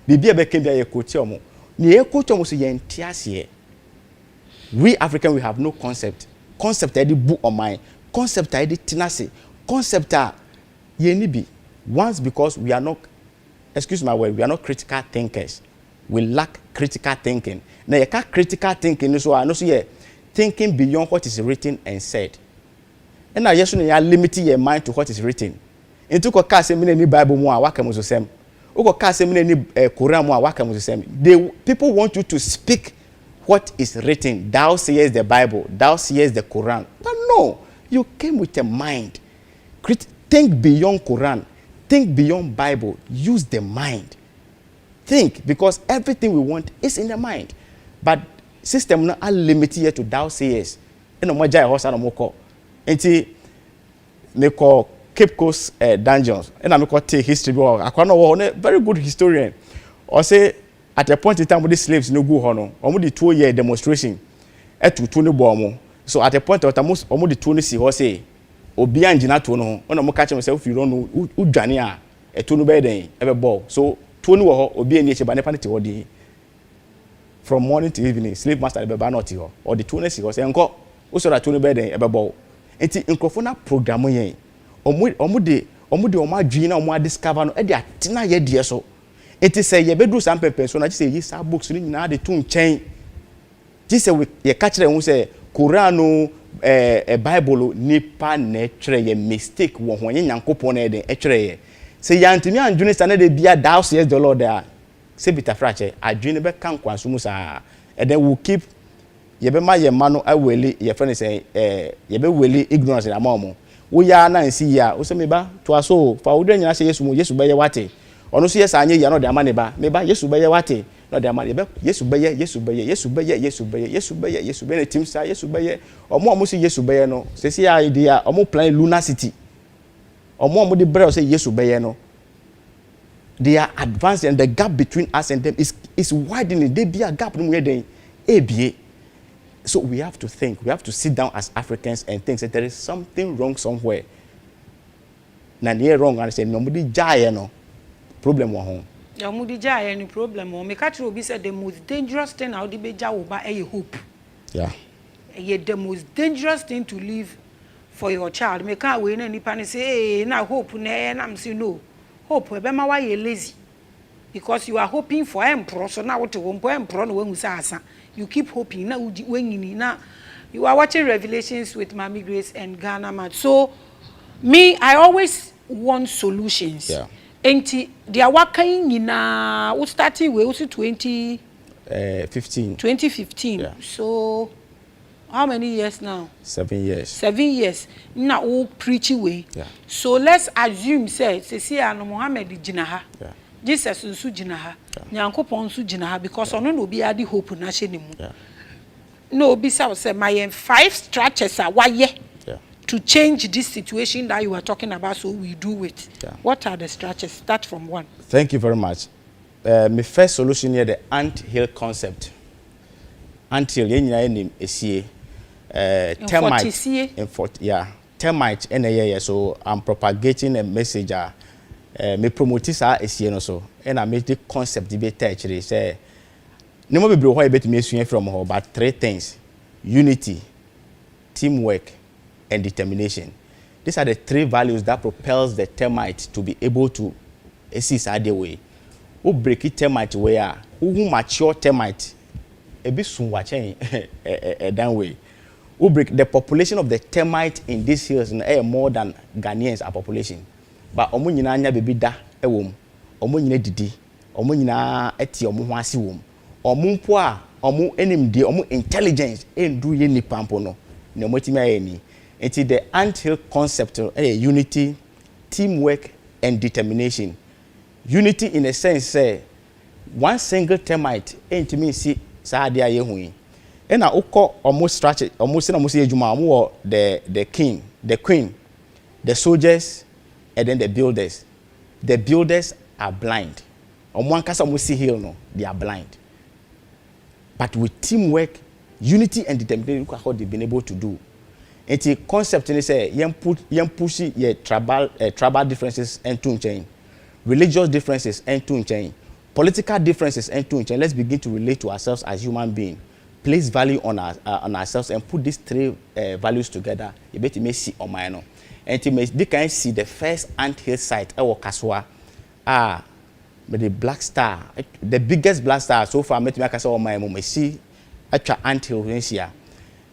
Bibia be kembia ye kochomo. Ni ye kochomo so ye ntiase. We African we have no concept. Concept I the book on my concept I the tinase. Concept ye ni bi. Once because we are not, excuse my word, we are not critical thinkers. We lack critical thinking. Now you can't critical thinking so I know so ye thinking beyond what is written and said. And now yes you are limiting your mind to what is written. Into ko ka se me ni Bible mu a waka mu so sem. Uko ka se me ni Quran mu a waka mu so sem. People want you to speak what is written. Thou sayest the Bible, thou sayest the Quran. But no, you came with a mind. Think beyond Quran, think beyond Bible, use the mind. Think, because everything we want is in the mind. But system not limited to thou sayest. eno mo jai hosa no mo ko enti me ko Cape Coast dungeons ena me ko take history bi akwa no wo very good historian or say at a point in time with the slaves no go ho no omo di 2-year demonstration etutu ne bo omo so at a point of time omo di 2 ne si ho say obi angina to no ho ona mo ka che me say if you don't know udwane a etu no be den e be ball so 2 ne wo ho obi ani eche ba ne pa ne te ho di from morning to evening slave master be ba not ho or the 2 ne si ho say enko o so that 2 ne be den e be ball enti nkrofo na program yen omo de omo adwin na omo discover no e de atena ye de so enti say ye bedru sam pepe so na say yi sa books ni nyina de tu nchen ti say we ye ka kire hu say Quran no Bible nipa na kire ye mistake wo ho ye nyankopon na de kire ye say yantimi anjuni sa na de bia thou says the Lord there say bita frache adwin be kan kwanso mu sa and then we keep ye be ma ye ma no aweli ye friend say ye be weli ignorance na ma mo wo ya na nsi ya wo se me ba to aso fa wo de nyina say Yesu be ye wate ono so yes anye ya no de ama ne ba me ba Yesu be ye wate no de ama ye be Yesu be ye team sa Yesu be ye omo si Yesu be ye no se si ya idea omo plan Lunar City omo de brell say Yesu be ye no they are advanced and the gap between us and them is widening. They be a gap no more than ABA. So we have to think, we have to sit down as Africans and think that there is something wrong somewhere. Na near wrong and say no mudi jaya no problem wa home. Ya mudi jaya any problem o me catch obi said the most dangerous thing how the beja wo ba e hope. Yeah. The most dangerous thing to live for your child. Me can we na nipa ne say hey na hope na na am say no. Hope we be ma why lazy. Because you are hoping for emperor so now what to emperor no when asa. You keep hoping na when na you are watching Revelations with Maame Grace and Ghanaman. So me I always want solutions. Yeah. Enti dia wakan nyina we starting we 2015. Yeah. So how many years now? 7 years. 7 years. Na o preach way. Yeah. So let's assume say see anu Muhammad jinaha. Yeah. Jesus nsu jinaha. Nyankopon nsu jinaha because ono no bi ade hope na hye ne mu. Yeah. No be say my 5 structures are why to change this situation that you are talking about, so we do it. Yeah. What are the structures? Start from one. Thank you very much. My first solution here the Anthill concept. Anthill yenyina enim esie termite termite so I'm propagating a message me promote sa esie no so and I make the concept be actually say no more be ho betimi esua from her but 3 things: unity, teamwork, and determination. These are the 3 values that propels the termite to be able to assist other way. Who break it termite where who mature termite a bit soon watching a down way. Who break the population of the termite in these hills more than Ghanaians are population. But omo nyina anya bebi da ewom. Omo nyina didi. Omo nyina eti omo ho ase wom. Omo mpo a omo enimdi omo intelligence endu ye nipa mpo no. Ne motimi ayeni. It's the Anthill concept of unity, teamwork, and determination. Unity in a sense, say, one single termite ain't me see Sadia Yehui. And I almost structure, almost the king, the queen, the soldiers, and then the builders. The builders are blind. One case almost see here, no, they are blind. But with teamwork, unity, and determination, look at what they've been able to do. And the concept is say young push your tribal differences and to change, religious differences and to change, political differences and to change. Let's begin to relate to ourselves as human beings, place value on ourselves, and put these 3 values together. You better may see on my own, and to make they can see the first Anthill site. Our Kaswa, the black star, the biggest black star so far. Met me Kaswa on my own. Me see actual Anthill here.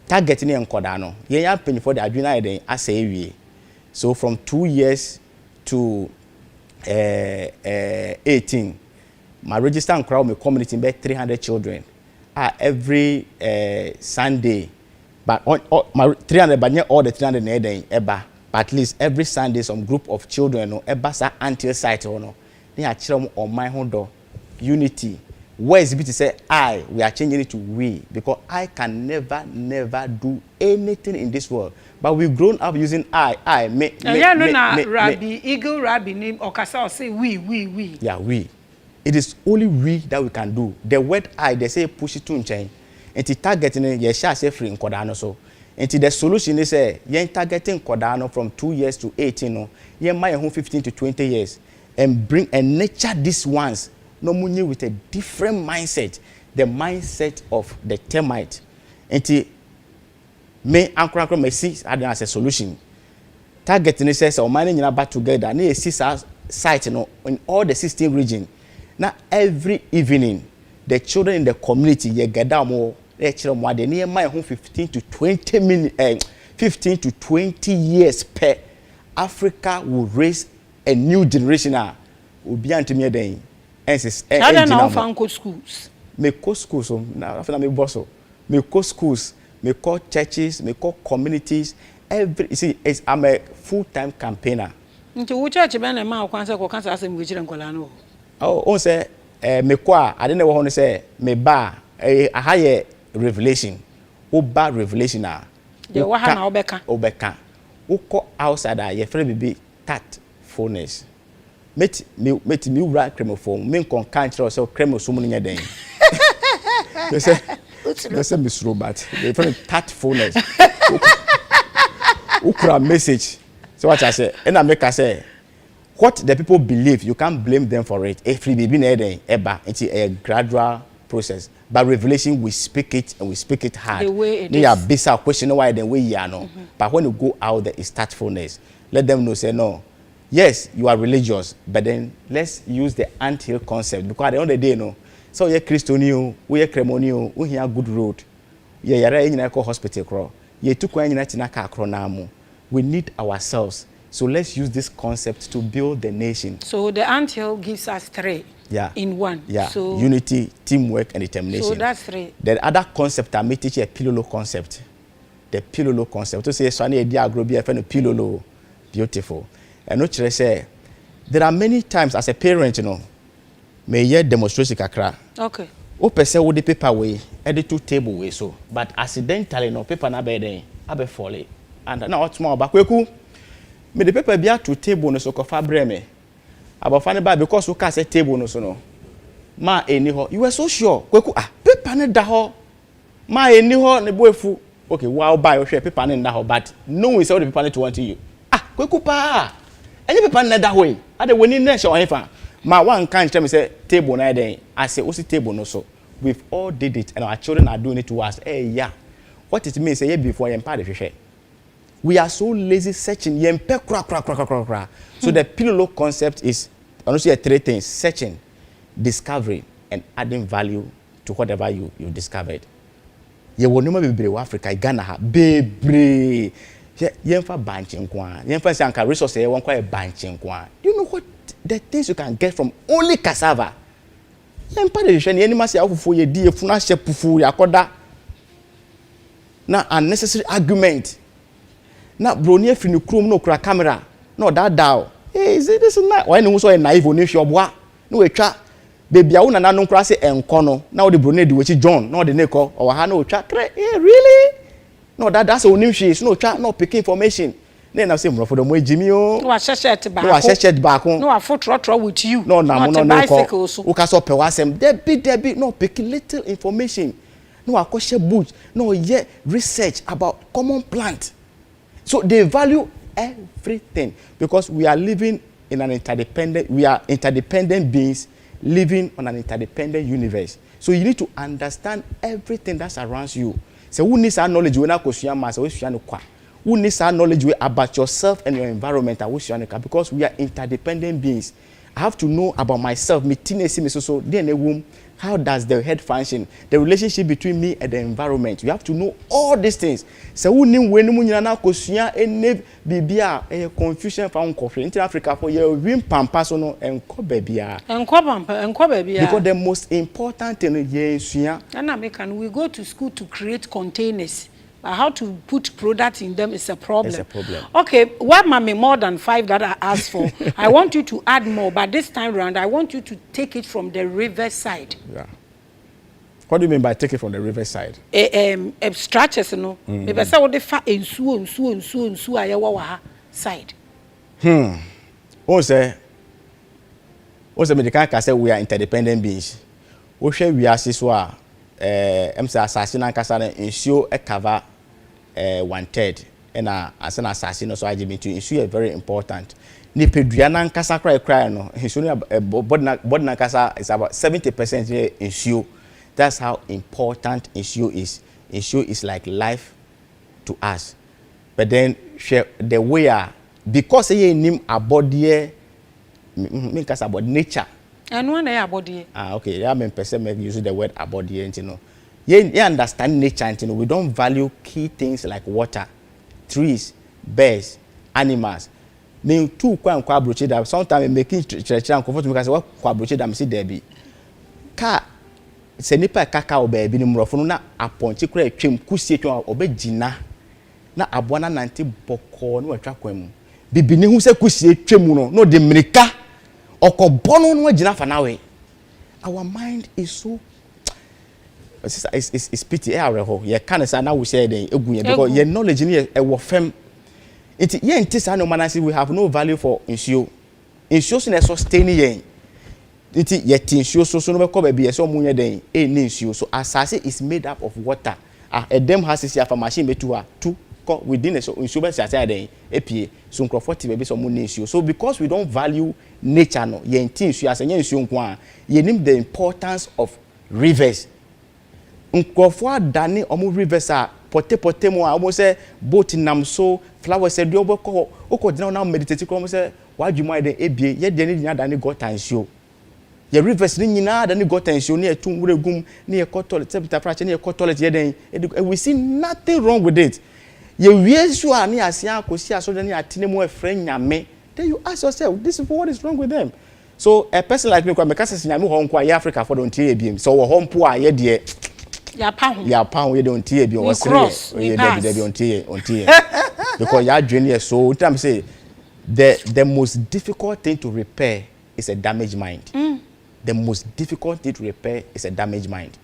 Target ni enkoda no ye ya penny for the adwina eden asay so from 2 years to 18 my register and crowd my community be 300 children every Sunday but my 300 but not all the 300 na eden eba but at least every Sunday some group of children no eba sa Anthill site no they are children on my hondo unity where is Abitty say I, we are changing it to we, because I can never do anything in this world. But we've grown up using I, me, Rabbi, Eagle Rabbi name Okasa or say we. Yeah, we. It is only we that we can do. The word I, they say push it to chain. And the targeting ye shall say free in Kodano so. And the solution is yen targeting Kodano from 2 years to 18 no. Yen my home 15 to 20 years. And bring and nurture these ones. No money with a different mindset. The mindset of the termite. And the me anchor me see as a solution. Targeting says or mining back together. Near site in all the 16 regions. Now every evening, the children in the community ye gather more. They children more than near my home 15 to 20 minutes, 15 to 20 years per. Africa will raise a new generation. Will be unto me then. And now found schools. Me co schools. Now after me boss. Me co schools. Me call churches. Me call communities. Every you see, I'm a full-time campaigner. Into which church ben and ma cancer as we children colano. Oh, say me kwa. I didn't know what to say. Me ba a higher revelation. Oba revelation na. The wahana obeka. Uko outside a ye free be tactfulness. Met me right cremophone. Me kon can't so cremo so many day. They say Miss Robert. They friend tactfulness. Ukra message. So what I say, and I make I say, what the people believe, you can't blame them for it. If we be it's a gradual process. But revelation, we speak it and we speak it hard. The way it is. Are bizarre question why the way you know. But when you go out there, it's tactfulness. Let them know, say no. Yes, you are religious, but then let's use the Anthill concept because at the end of the day, no. So you're Christian, we are Cremonio, we have good road. You're in a hospital crow. You took one in a car chronamo. We need ourselves. So let's use this concept to build the nation. So the Anthill gives us three in one. Yeah, so unity, teamwork, and determination. So that's three. The other concept I may teach you a Pilolo concept. The Pilolo concept. To say, Swani, a diagram, Pilolo. Beautiful. And not say, there are many times as a parent, you know, may hear demonstration kakra. Okay. O person with the paper way, edit two table way so. But accidentally, no paper na bed abe fall. And now what's more about kweku? Me the paper be to table no so kofa breme. About funny bad because we can say table no so no. Ma eni ho. You were so sure. Kweku paper ne da ho. Ma eni ho ne boefu. Okay, wow buy share paper ne da ho but no we say the paper ne to want you. Kweku pa. Any paper ne da ho e. Ade woni na show hefa. Ma one can tell me say table na dey. I say osi table no so. We've all did it and our children are doing it to us. Hey yeah. What it means say before you part the share. We are so lazy searching. So the Pilolo concept is honestly three things: searching, discovery, and adding value to whatever you discovered. You will never be brave Africa, Ghana, baby. Yenfa banching kwa. Yenfa sanka resources ye wankwa banching kwa. Do you know what the things you can get from only cassava? Yenfa de sheni eni masi afufu ye di efuna shepufu yakoda. Na unnecessary argument. Na broni efi ni krom no kura camera. No that down. Hey, is it this and that? Why no so naive oni hwe oboa. No etwa baby a una na no kura se enko no. Na wo de broni di wechi John. No de neko o ha no otwa kre. Hey, really? No that's oni hwe no otwa no pick information. Na say mro for the mo ejimi o. No asheshet baako. No asheshet baako. No afotro with you. No na mo no bicycle so. O ka so pe wasem. Debi no pick little information. No akoshe bush. No yeah research about common plant. So they value everything because we are living in an interdependent, we are interdependent beings living on an interdependent universe. So you need to understand everything that surrounds you. So who needs our knowledge? Who needs our knowledge about yourself and your environment? Because we are interdependent beings. I have to know about myself. How does the head function? The relationship between me and the environment. You have to know all these things. So when confusion found coffee in Africa for your win pampasono and cobebia. Because the most important thing is we go to school to create containers. How to put products in them is a problem. It's a problem. Okay, what Maame more than 5 that I asked for? I want you to add more, but this time round, I want you to take it from the river side. Yeah. What do you mean by take it from the riverside? Structures no. Me be say wo dey fa nsuo aye wo ha side. O say me can say we are interdependent beings. We share we are so say assassin and kasa nsuo e cover 1/3 and as an assassin so IGB to nsuo is very important. Ni pedua na nkasa cry no nsuo body na kasa is about 70% nsuo. That's how important issue is. Issue is like life to us. But then the way because you name a body make us about nature. And one day body. Okay. Yeah, I person make use the word about you know. You understand nature, you know. We don't value key things like water, trees, birds, animals. Me too kwa broche that sometimes making church and comfort me say what kwa broche that me see there be. Car se nipa kaka oba bi ni mrofo na aponche kura atwem kusie atwem obegina na aboa na nante boko na watwa kwam bibini hu se kusie atwem no de mirika okobono no agina fa nawe. Our mind is so it's pity ho ye kan say na we say den egunye because your knowledge ni e wo fam it ye ntisa no manasi we have no value for insuo so na sustain yen iti yeti nsuo so no be ko ba bi so munye den ni nsuo so asase is made up of water edem has isi afa machine betu to ko within so nsuo be sase den epie so nkrofoti be bi so munye nsuo so because we don't value nature no yenti nsuo asenya nsuo nko a yenim the importance of rivers nkrofo adane omo rivers pote mo omo say boat nam so flowers edu obeko okodina na meditate ko omo say wadwuma den ebie ye de ni adane gota nsuo. Your rivers ni nyina da ni got tension ni etum wuregum ni toilet sepita frache ni toilet ye den we see nothing wrong with it. Ye wiesu ani asia akosi aso da ni atene mo efre nyame. Then you ask yourself, this is what is wrong with them. So a person like me kwa mekasa nyame ho nko aye Africa for don tie ebiem. So wo ho mpo aye de ya pound ye don tie ebiem wasere ye de on tie because ya dwene ye so time say the most difficult thing to repair is a damaged mind. The most difficult thing to repair is a damaged mind.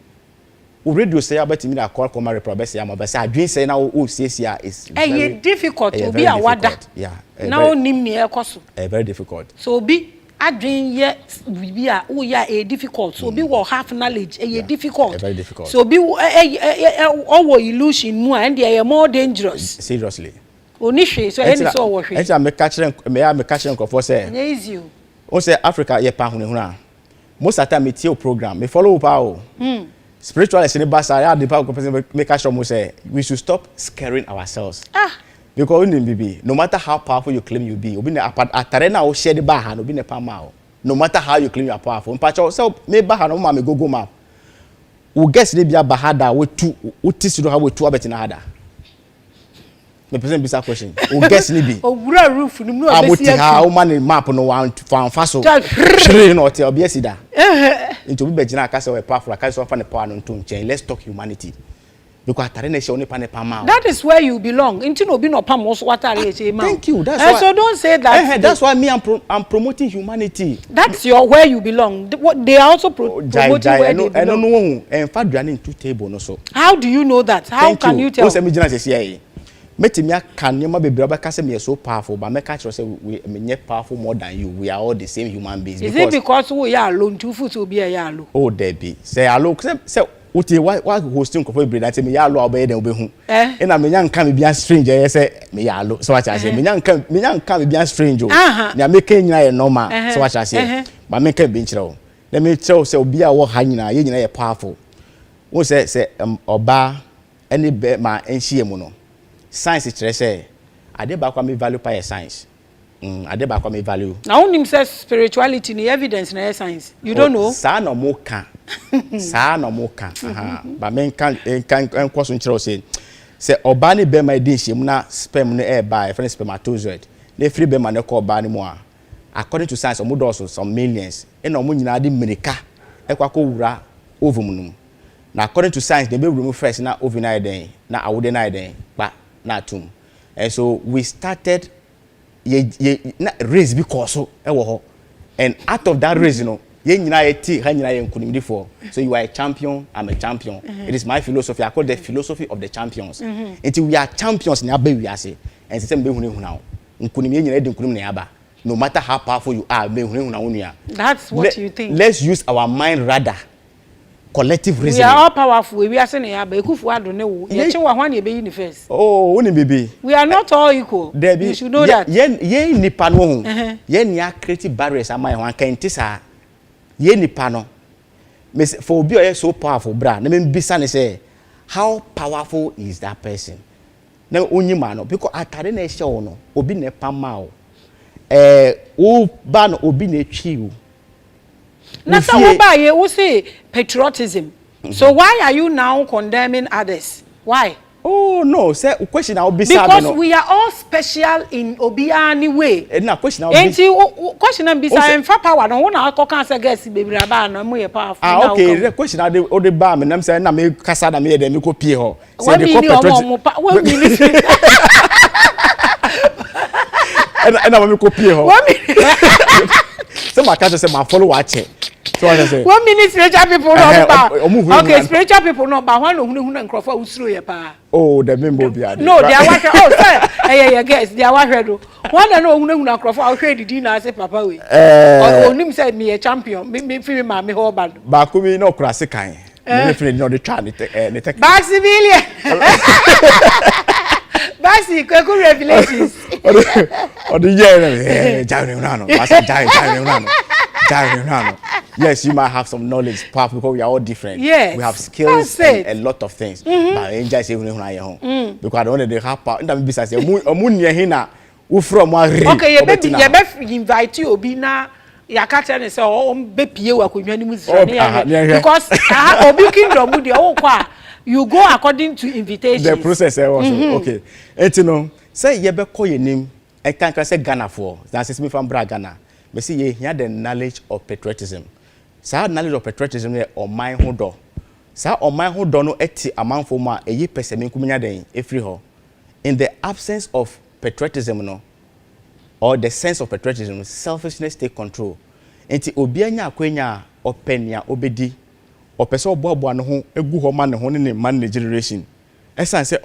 We radio say about me that call come repair say am but say adwin say na o siesia is very difficult to be a wada. Yeah. Now nim ne ekoso. Very difficult. So be adwin ye bibi a o ya difficult. So be wo half knowledge difficult. Very difficult. So be o illusion mu and they are more dangerous. Seriously. Oni hwe so any so wo hwe. Enta me catch them for say. Easy. O say Africa ye pa hunu most of the time it's your program. Me follow up spiritualist in the bus. I make sure we say we should stop scaring ourselves. Because no matter how powerful you claim you be, share the bar, no matter how you claim you are powerful. So maybe go map. We guess they be a bahada with two. What is to have with two abet in a me present this question. O guess ni bi. O wura roof ni mu abeti ha o man map no wan fa so. Shire no te obi asida. Into bi begina aka say we powerful aka so fa ne power no nto nchen. Let's talk humanity. Because atare na she oni pa ne pama. That is where you belong. Into no bi no pam so watare e ma. Thank you. That's why. So don't say that. That's why me I'm promoting humanity. That's your where you belong. What they are also promoting where they belong. I don't know en fa duane into table no so. How do you know that? How can you tell? O say me gina say here. Metimia can never be brother say me so powerful, but make catch say we powerful more than you. We are all the same human beings. Is it because we are alone? 2 foot will be a yalo. Oh, Debbie. Say hello. Say uti why hosting for bread and say me yalo obey them obehu. And I mean young can be a stranger. Say me yalo. So what I say me young can be a stranger. They are making you normal. So what I say. But make a bench row. Let me tell say be a war hanging you powerful. Who say oba any be ma enhie mu no. Science is say ade ba kwa me value pa science. Ade ba kwa me value. Now him says spirituality ni evidence na science. You don't know? Sa no mo kan. Sa no mo kan. Ba men kan kwaso nchiro say oba ni be ma din hiem na sperm no e ba e friend spermatozoid. Na free be ma ne ko oba ni mo a. According to science omo do some millions. E na omo nyina de mirika e kwa ko wura ovum no. Na according to science they be remove first na ovum na den na awode na den ba natum. And so we started race because so and out of that race Ye nyina ye ti ha nyina ye nkunimdifo. So you are a champion, I'm a champion. It is my philosophy. I call the philosophy of the champions. Until we are champions in abe we ase. And say me hunu huna. Nkunim ye nyina de nkunim na aba. No matter how powerful you are, me hunu huna wonu. That's what you think. Let's use our mind rather. Collective reasoning. We are all powerful. We are saying ya be kufu adone wo. Ye che wa hwan ye be universe. Oh, woni bebe. We are not all equal. You should know that. Ye nipa no ho. Ye nia creative barriers am I wan kan tisa. Ye nipa no. Me for obi o so powerful bra. Na me bisa ne say how powerful is that person? Na onyi ma no because atare na ehye wo no obi na pama o. Wo ba no obi na etwi wo. Na so why you say patriotism. So why are you now condemning others? Why? Oh no, say question now be because we are all special in obiani way. Na question now be question am be say emfa power no na akoka say guess baby aba na mo ye powerful na okay the question now the ba me nam say na me kasa na me dey me ko pie ho say the patriotism 1 minute and me ko pie ho 1 minute so my catch say my follow watch. So I say 1 minute spiritual people no ba. Okay, spiritual people no ba. When hunu nkrofo usuro ye pa. Oh, the member be ade. No, they are watch. Oh, sir. Yeah, guys, they are watch do. One no hunu nkrofo ahwe didi na say papa we. Onim say me a champion. Me fi me Maame ho ba. Ba ko mi no kura se kan. Me fi no dey try ne tech. Ba civilian. Basi kweku revelations. Odi ye jawe na no. Basi jawe na no. Yes, you might have some knowledge, powerful because we are all different. Yes, we have skills and a lot of things. But enjoy say because I don't know they have power. That business say omu nye hina u from one. Okay, you be invite you obi na ya ka tell say o be pie wa konwa ni mu because obi kingdom dey o kwa you go according to invitations. The process also okay. And you know, say you be call your name. I can say Ghana for. That's me from Ghana. Me see you hear the knowledge of patriotism. Sa knowledge of patriotism ne Oman ho do. Sa Oman ho do no eti amanfo ma eyi pese me nkunya den efri ho. In the absence of patriotism no or the sense of patriotism, selfishness take control. Enti obi anya akwanya openia obedi. Opese oboabo no ho egu ho ma ne ho ne man ne generation. Esan say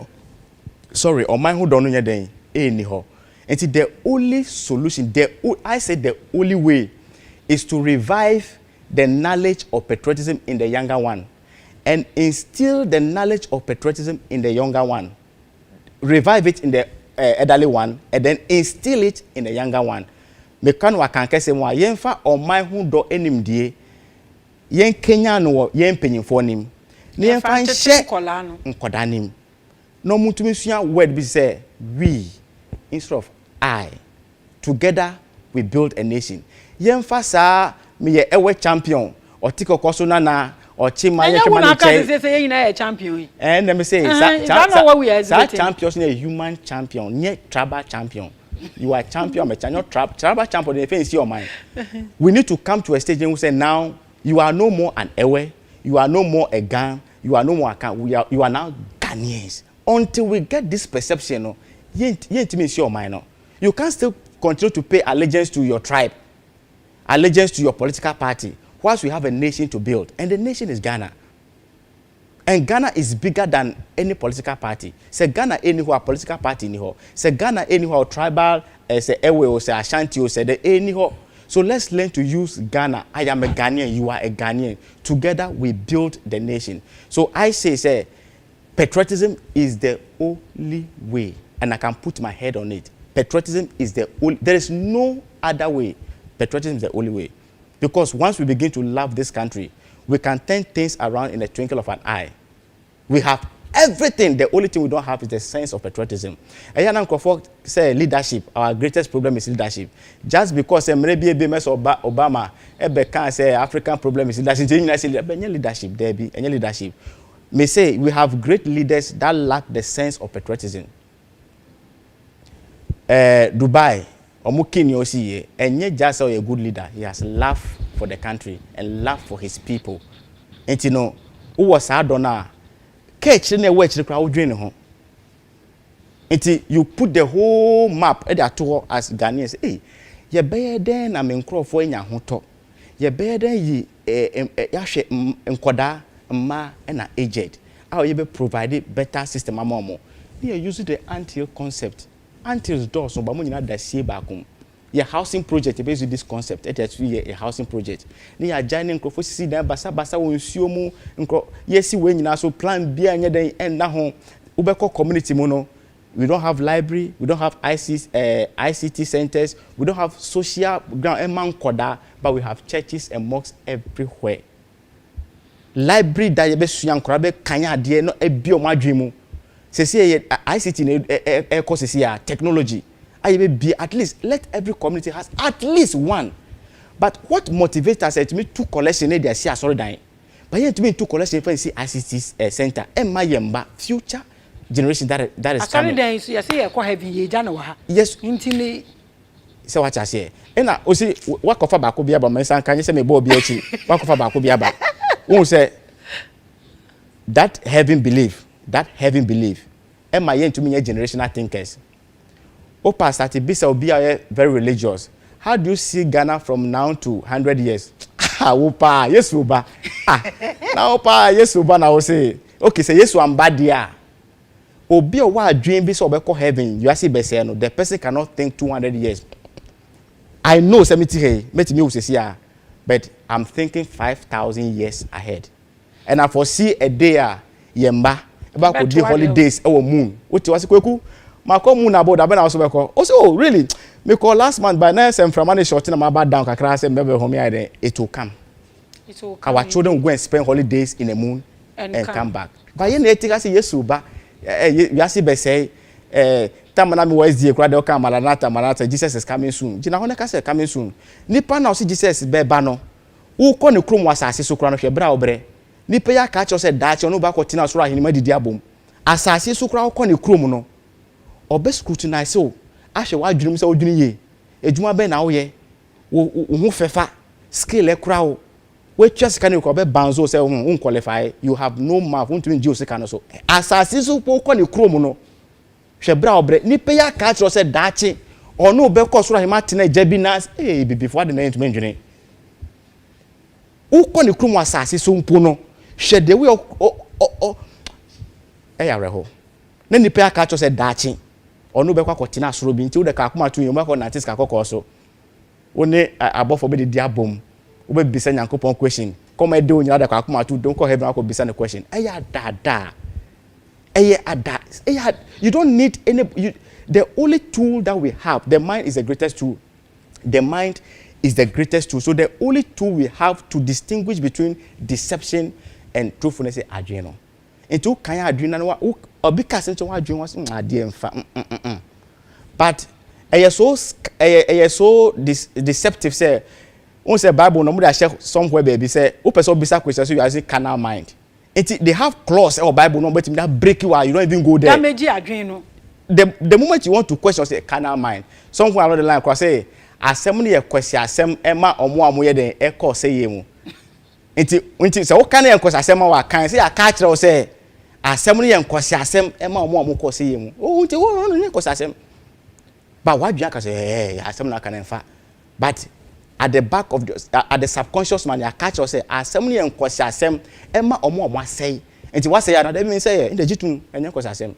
sorry, Oman ho do no nya den ni ho. And the only solution, I said the only way is to revive the knowledge of patriotism in the younger one and instill the knowledge of patriotism in the younger one. Revive it in the elderly one and then instill it in the younger one. Mekano wakanke se mwa yenfa Oman hu do enim die yen Kenya no yen penyimfo nim. Ne yenfa nhye nkoda nim. No mutumi sua word bi say we instead of I. Together we build a nation. Yenfa sa me ye ewe champion or tiko koso na or chima ye kema che. Say you na champion. And let me say champions ne human champion, ne tribal champion. You are champion, but you're tribal champion. The thing is your mind. We need to come to a stage and we say now you are no more an ewe, you are no more a Ghan, you are no more a Khan. You are now Ghanaians. Until we get this perception, no, your mind. No. You can still continue to pay allegiance to your tribe, allegiance to your political party, whilst we have a nation to build. And the nation is Ghana. And Ghana is bigger than any political party. Say Ghana anywhere political party anyhow. Say Ghana anywhere tribal, say Ewe or say Ashanti or say the anyhow. So let's learn to use Ghana. I am a Ghanaian, you are a Ghanaian. Together we build the nation. So I say patriotism is the only way. And I can put my head on it. Patriotism is the only, there is no other way. Patriotism is the only way. Because once we begin to love this country, we can turn things around in a twinkle of an eye. We have everything. The only thing we don't have is the sense of patriotism. And say leadership. Our greatest problem is leadership. Just because maybe Obama can say African problem is leadership. There be any leadership. May say we have great leaders that lack the sense of patriotism. Dubai, Omukini Osi, and yet just a good leader. He has love for the country and love for his people. And you know, who was Adona? Catch in a way to the crowd drain home. Until you put the whole map at that tour as Ghanaians. Hey, you better then I'm in crop for in your hotel. ye better yi yahwe enkoda ma na aged how you be provide better system amomo they use the Anthill concept. Anthill's doors so ba mo nyina da sie ba kom ye housing project based on this concept it is a housing project they are joining crofo sisi dan basa won nsuo mu nkro yesi we nyina so plan bia nya den en na ho ubeko community mu no. We don't have library, we don't have ICT centers, we don't have social ground, but we have churches and mosques everywhere. Library that you be suyan korabe kanya de no ebi o madwemu. Se ICT courses here technology. Be at least let every community has at least one. But what motivates us to me two collection they see sorry dying. But here to me two collection for see ICT center and my yemba future generation that is coming. Then you say you heavy ye January. Yes. Intini. So what I say. And I see what of about be about my son can you say me bo be achi. What of about be about. Who say that having belief. And my yen to me generational thinkers. Opa started be very religious. How do you see Ghana from now to 100 years? Opa, yes, Uba. Now, Opa, yes, Uba. Now say, okay, say yes, I'm bad there. Obi o wa dream be so be call heaven you see be say no the person cannot think 200 years. I know 70 hey met me say here but I'm thinking 5,000 years ahead and I foresee a day yemba about could do holidays our moon what was kweku ma call moon about that also be call oh really me call last month by now some from money short na ma bad down kakra say maybe home here it will come our children will go and spend holidays in the moon and come back but you need to say yes uba you see be say tamana me was die kura de ka maranata Jesus is coming soon gina hona ka say coming soon nipa na o see Jesus be ba no wo ko ne krom wasase so kura no hwe bra obre nipa ya ka cho say daache no ba ko tina so ahenima didi abom asase so kura wo ko ne krom no obe scrutinize o ahwe wa dwurum say odwuni ye ejuma be na wo ye wo hu fefa skill e kura wo we just can you be banzo say qualify you have no mouth won't win Jesus can so asase so ko ne krom no hwe bra obre ni pe ya ka tro say daache ono be ko so ahema tena jabi na before the night menjene u ko ne krom asase so mpo no hwe de we reho na ni pe ya ka tro say daache ono be kwa tena soro bi nti wo de ka akoma tu yoma ko na tis ka kokko so one abofo be de diabom we be bisa nyankopon question come e de onyina da kwa akoma tu don ko heaven akọ bisa the question you don't need any the only tool that we have the mind is the greatest tool so the only tool we have to distinguish between deception and truthfulness is adreno into kan adreno na obi ka se nche wa adreno was ade mfa but so deceptive say on say Bible no more share somewhere baby say o person bisa question so you are say carnal mind. They have clause or Bible no but that break you don't even go there. Damage adwin no. The moment you want to question say carnal mind, somewhere along the line cross say asem no ye question asem ema omo amoye den e call say yemu. Enti say o kan ye question asem wa kan say aka kire o say asem no ye question asem ema omo call say yemu. O enti wo no ye question asem. But what you can say asem na kan enfa. But at the back of at the subconscious mind you catch us say asem ne enkwose asem ema omo asey enti what say na that mean say in the jitum enye enkwose asem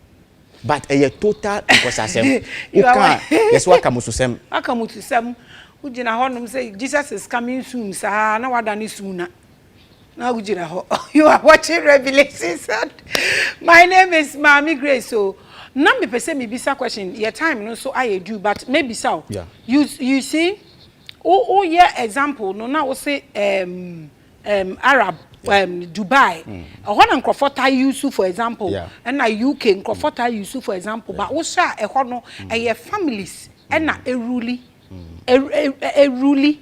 but a total enkwose asem you can yes what kamususem akamutusem ugina honum say Jesus is coming soon sa na wadani soon na ugina ho you are watching Revelations. My name is Maame Grace. So na me pese me bisa question your time no so I do but maybe so yeah. You see oh yeah example no now we say Arab Dubai one Nkrofota Yusu for example and na UK Nkrofota Yusu for example but we sha e ho no families and na a ruling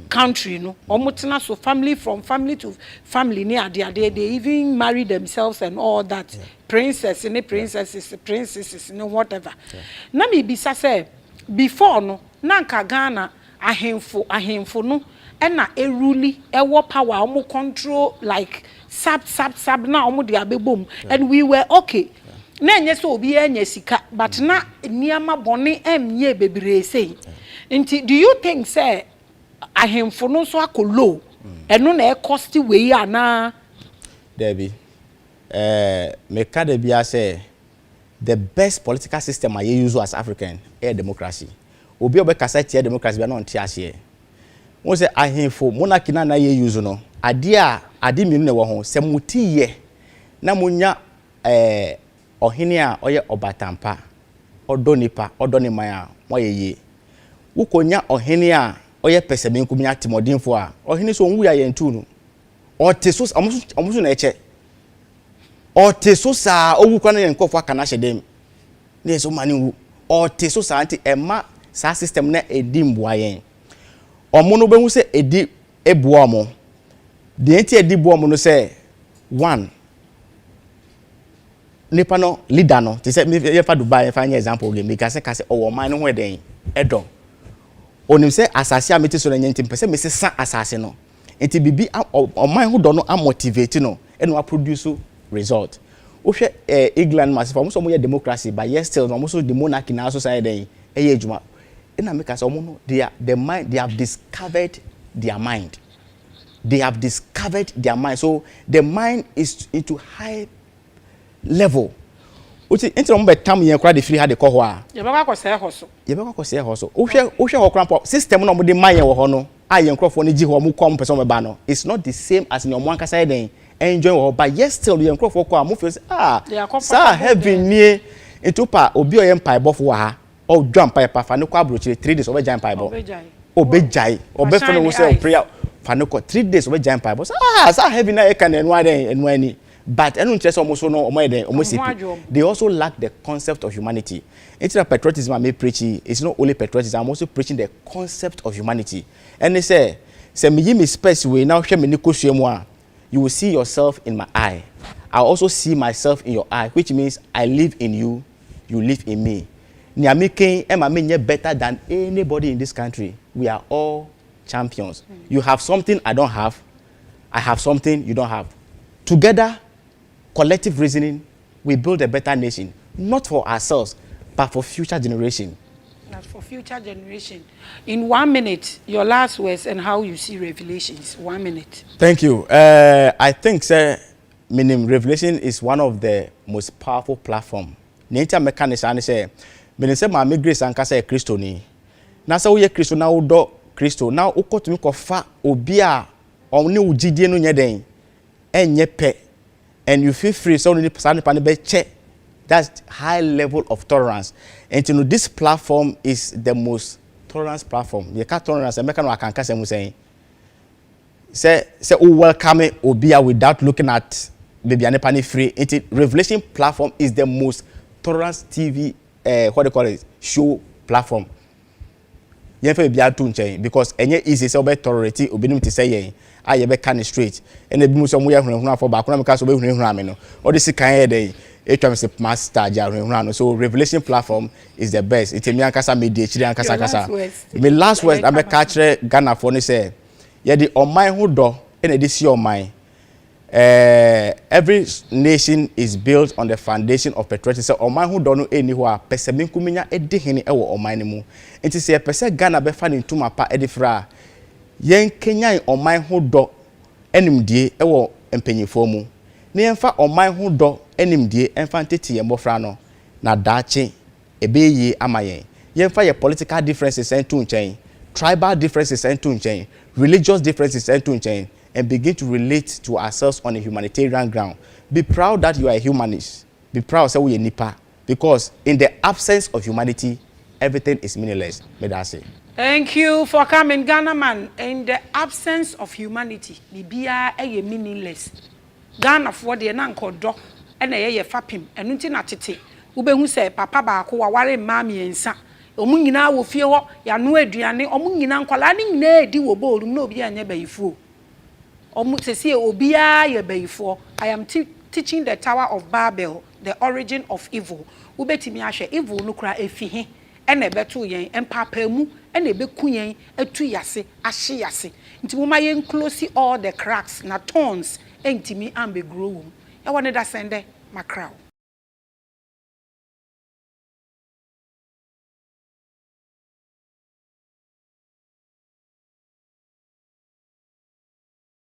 country no omutena so family from family to family near they even marry themselves and all that princess and princesses no whatever na me bisa say before no na nka Ghana ahemfo no na eruli ewo power omo control like sab na omo de abebom and we were okay na enye so obi enye sika but na niama bone emye bebire sei nti do you think say ahemfo no so akolo eno na e cost we ana Debbie me ka de bia say the best political system I use as African air democracy obi obekasa tie democracy be na onte ase won say ahemfo monarchy na ye use no ade minu ne wo ho se mutiye na munya ohene a oye obatampa odonipa odoniman a moyeye wukonya ohene a oye pesemenku nya timodinfo a ohene so onwu ya yentu no oteso omuso na eche oteso sa owu kwa na yenkofo aka na hyedem na yeso mani wu oteso sa anti ema sa system na edimboa yen omo no behu se edi ebuo mo de enti edi buo mo no se one nipa no leader no ti se ye fa Dubai fa nya example game because kase owo man no ho eden edon onim se asase a meti so na nyenti pese me se sa asase no enti bibi oman ho do no amotivate no eno a produce result wo hwe England massive so mo ye democracy but yes still no so the monarchy na so side den eye adwuma ena make us omo no they have discovered their mind. They have discovered their mind. So the mind is into high level. Uti enti mo betam yen kra de free ha de ko ho a. Ye beka ko se ho so. Ye beka ko se ho so. Wo hwe ho kra system no mo de man yen wo ho no. A yen krofo no gi ho mo kom person me ba no. It's not the same as in your one kasa den enjoy wo but yes still yen krofo ko a mo feel say sa heaven nie into pa obi oyen pai bofo wa ha. O jump pai pa fa no kwa brochire 3 days obe jan pai bo. Obejai obe fo no wo say prayer fa no ko 3 days obe jan pai bo. Sa heaven na e kan enu aden enu ani. But enu nche so mo so no omo eden omo sipi. They also lack the concept of humanity. It's not patriotism I may preach. It's not only patriotism. I'm also preaching the concept of humanity. And they say me give me space we now share me nikosuemu. You will see yourself in my eye. I also see myself in your eye, which means I live in you, you live in me. Niamike emamenye better than anybody in this country. We are all champions. You have something I don't have. I have something you don't have. Together, collective reasoning, we build a better nation, not for ourselves, but for future generation. Not for future generation. In 1 minute, your last words and how you see Revelations. 1 minute. Thank you. I think, sir, meaning Revelation is one of the most powerful platform. Nature mechanism say, meaning say Maame Grace and kasa Christo ni. Na sa uye Christo na udo Christo na ukotumi kofa obia oni ujidie no nyeden enye pe. And you feel free so ni person pa be check. That's high level of tolerance. And you know this platform is the most tolerance platform. You can't tolerance and make no akanka say saying. Say welcome obia without looking at baby anepani free. It Revelation platform is the most tolerance TV what they call it show platform. You have to be able to because any easy so be tolerate obinim to say yen I be can straight and the bimu so mo ya hunahuna for back na because we hunahuna me no all this kind dey say master ja hunahuna so Revelation platform is the best it me ankasa media chiri ankasa kasa me last words I be catch Ghana for ni say ye the oman ho do and e dey see oman every nation is built on the foundation of patriotism. So oman who don't know anywhere pesemin kuminya edi hene ewo oman mu enti se pese Ghana be fa ni ntuma pa edi fra yen Kenya oman who do enimdie ewo empanyifo mu na yemfa oman who do enimdie emfa ntete ye mbofra no na daache ebeyi amayen yemfa ye political differences entu nchen tribal differences entu nchen religious differences entu nchen and begin to relate to ourselves on a humanitarian ground. Be proud that you are a humanist. Be proud say we are nipa because in the absence of humanity, everything is meaningless. May I say. Thank you for coming, Ghanaman. In the absence of humanity, bibia eye meaningless. Ghana for the nankodo and eye fapim and unti na tete. Ubehu say papa baako waware Maame ensa. Omu nyina wo fie ho ya no aduane omu nyina nkwala ni nyina edi wo boolum na obi anya bayifuo. I am teaching the Tower of Babel, the origin of evil. Ubetimi ahwe evil no kra efihe ene beto yen empapa mu ene beku yen etu yase ahye yase. Nti moma yen close all the cracks na thorns entimi ambe grow. E won da sende makraw.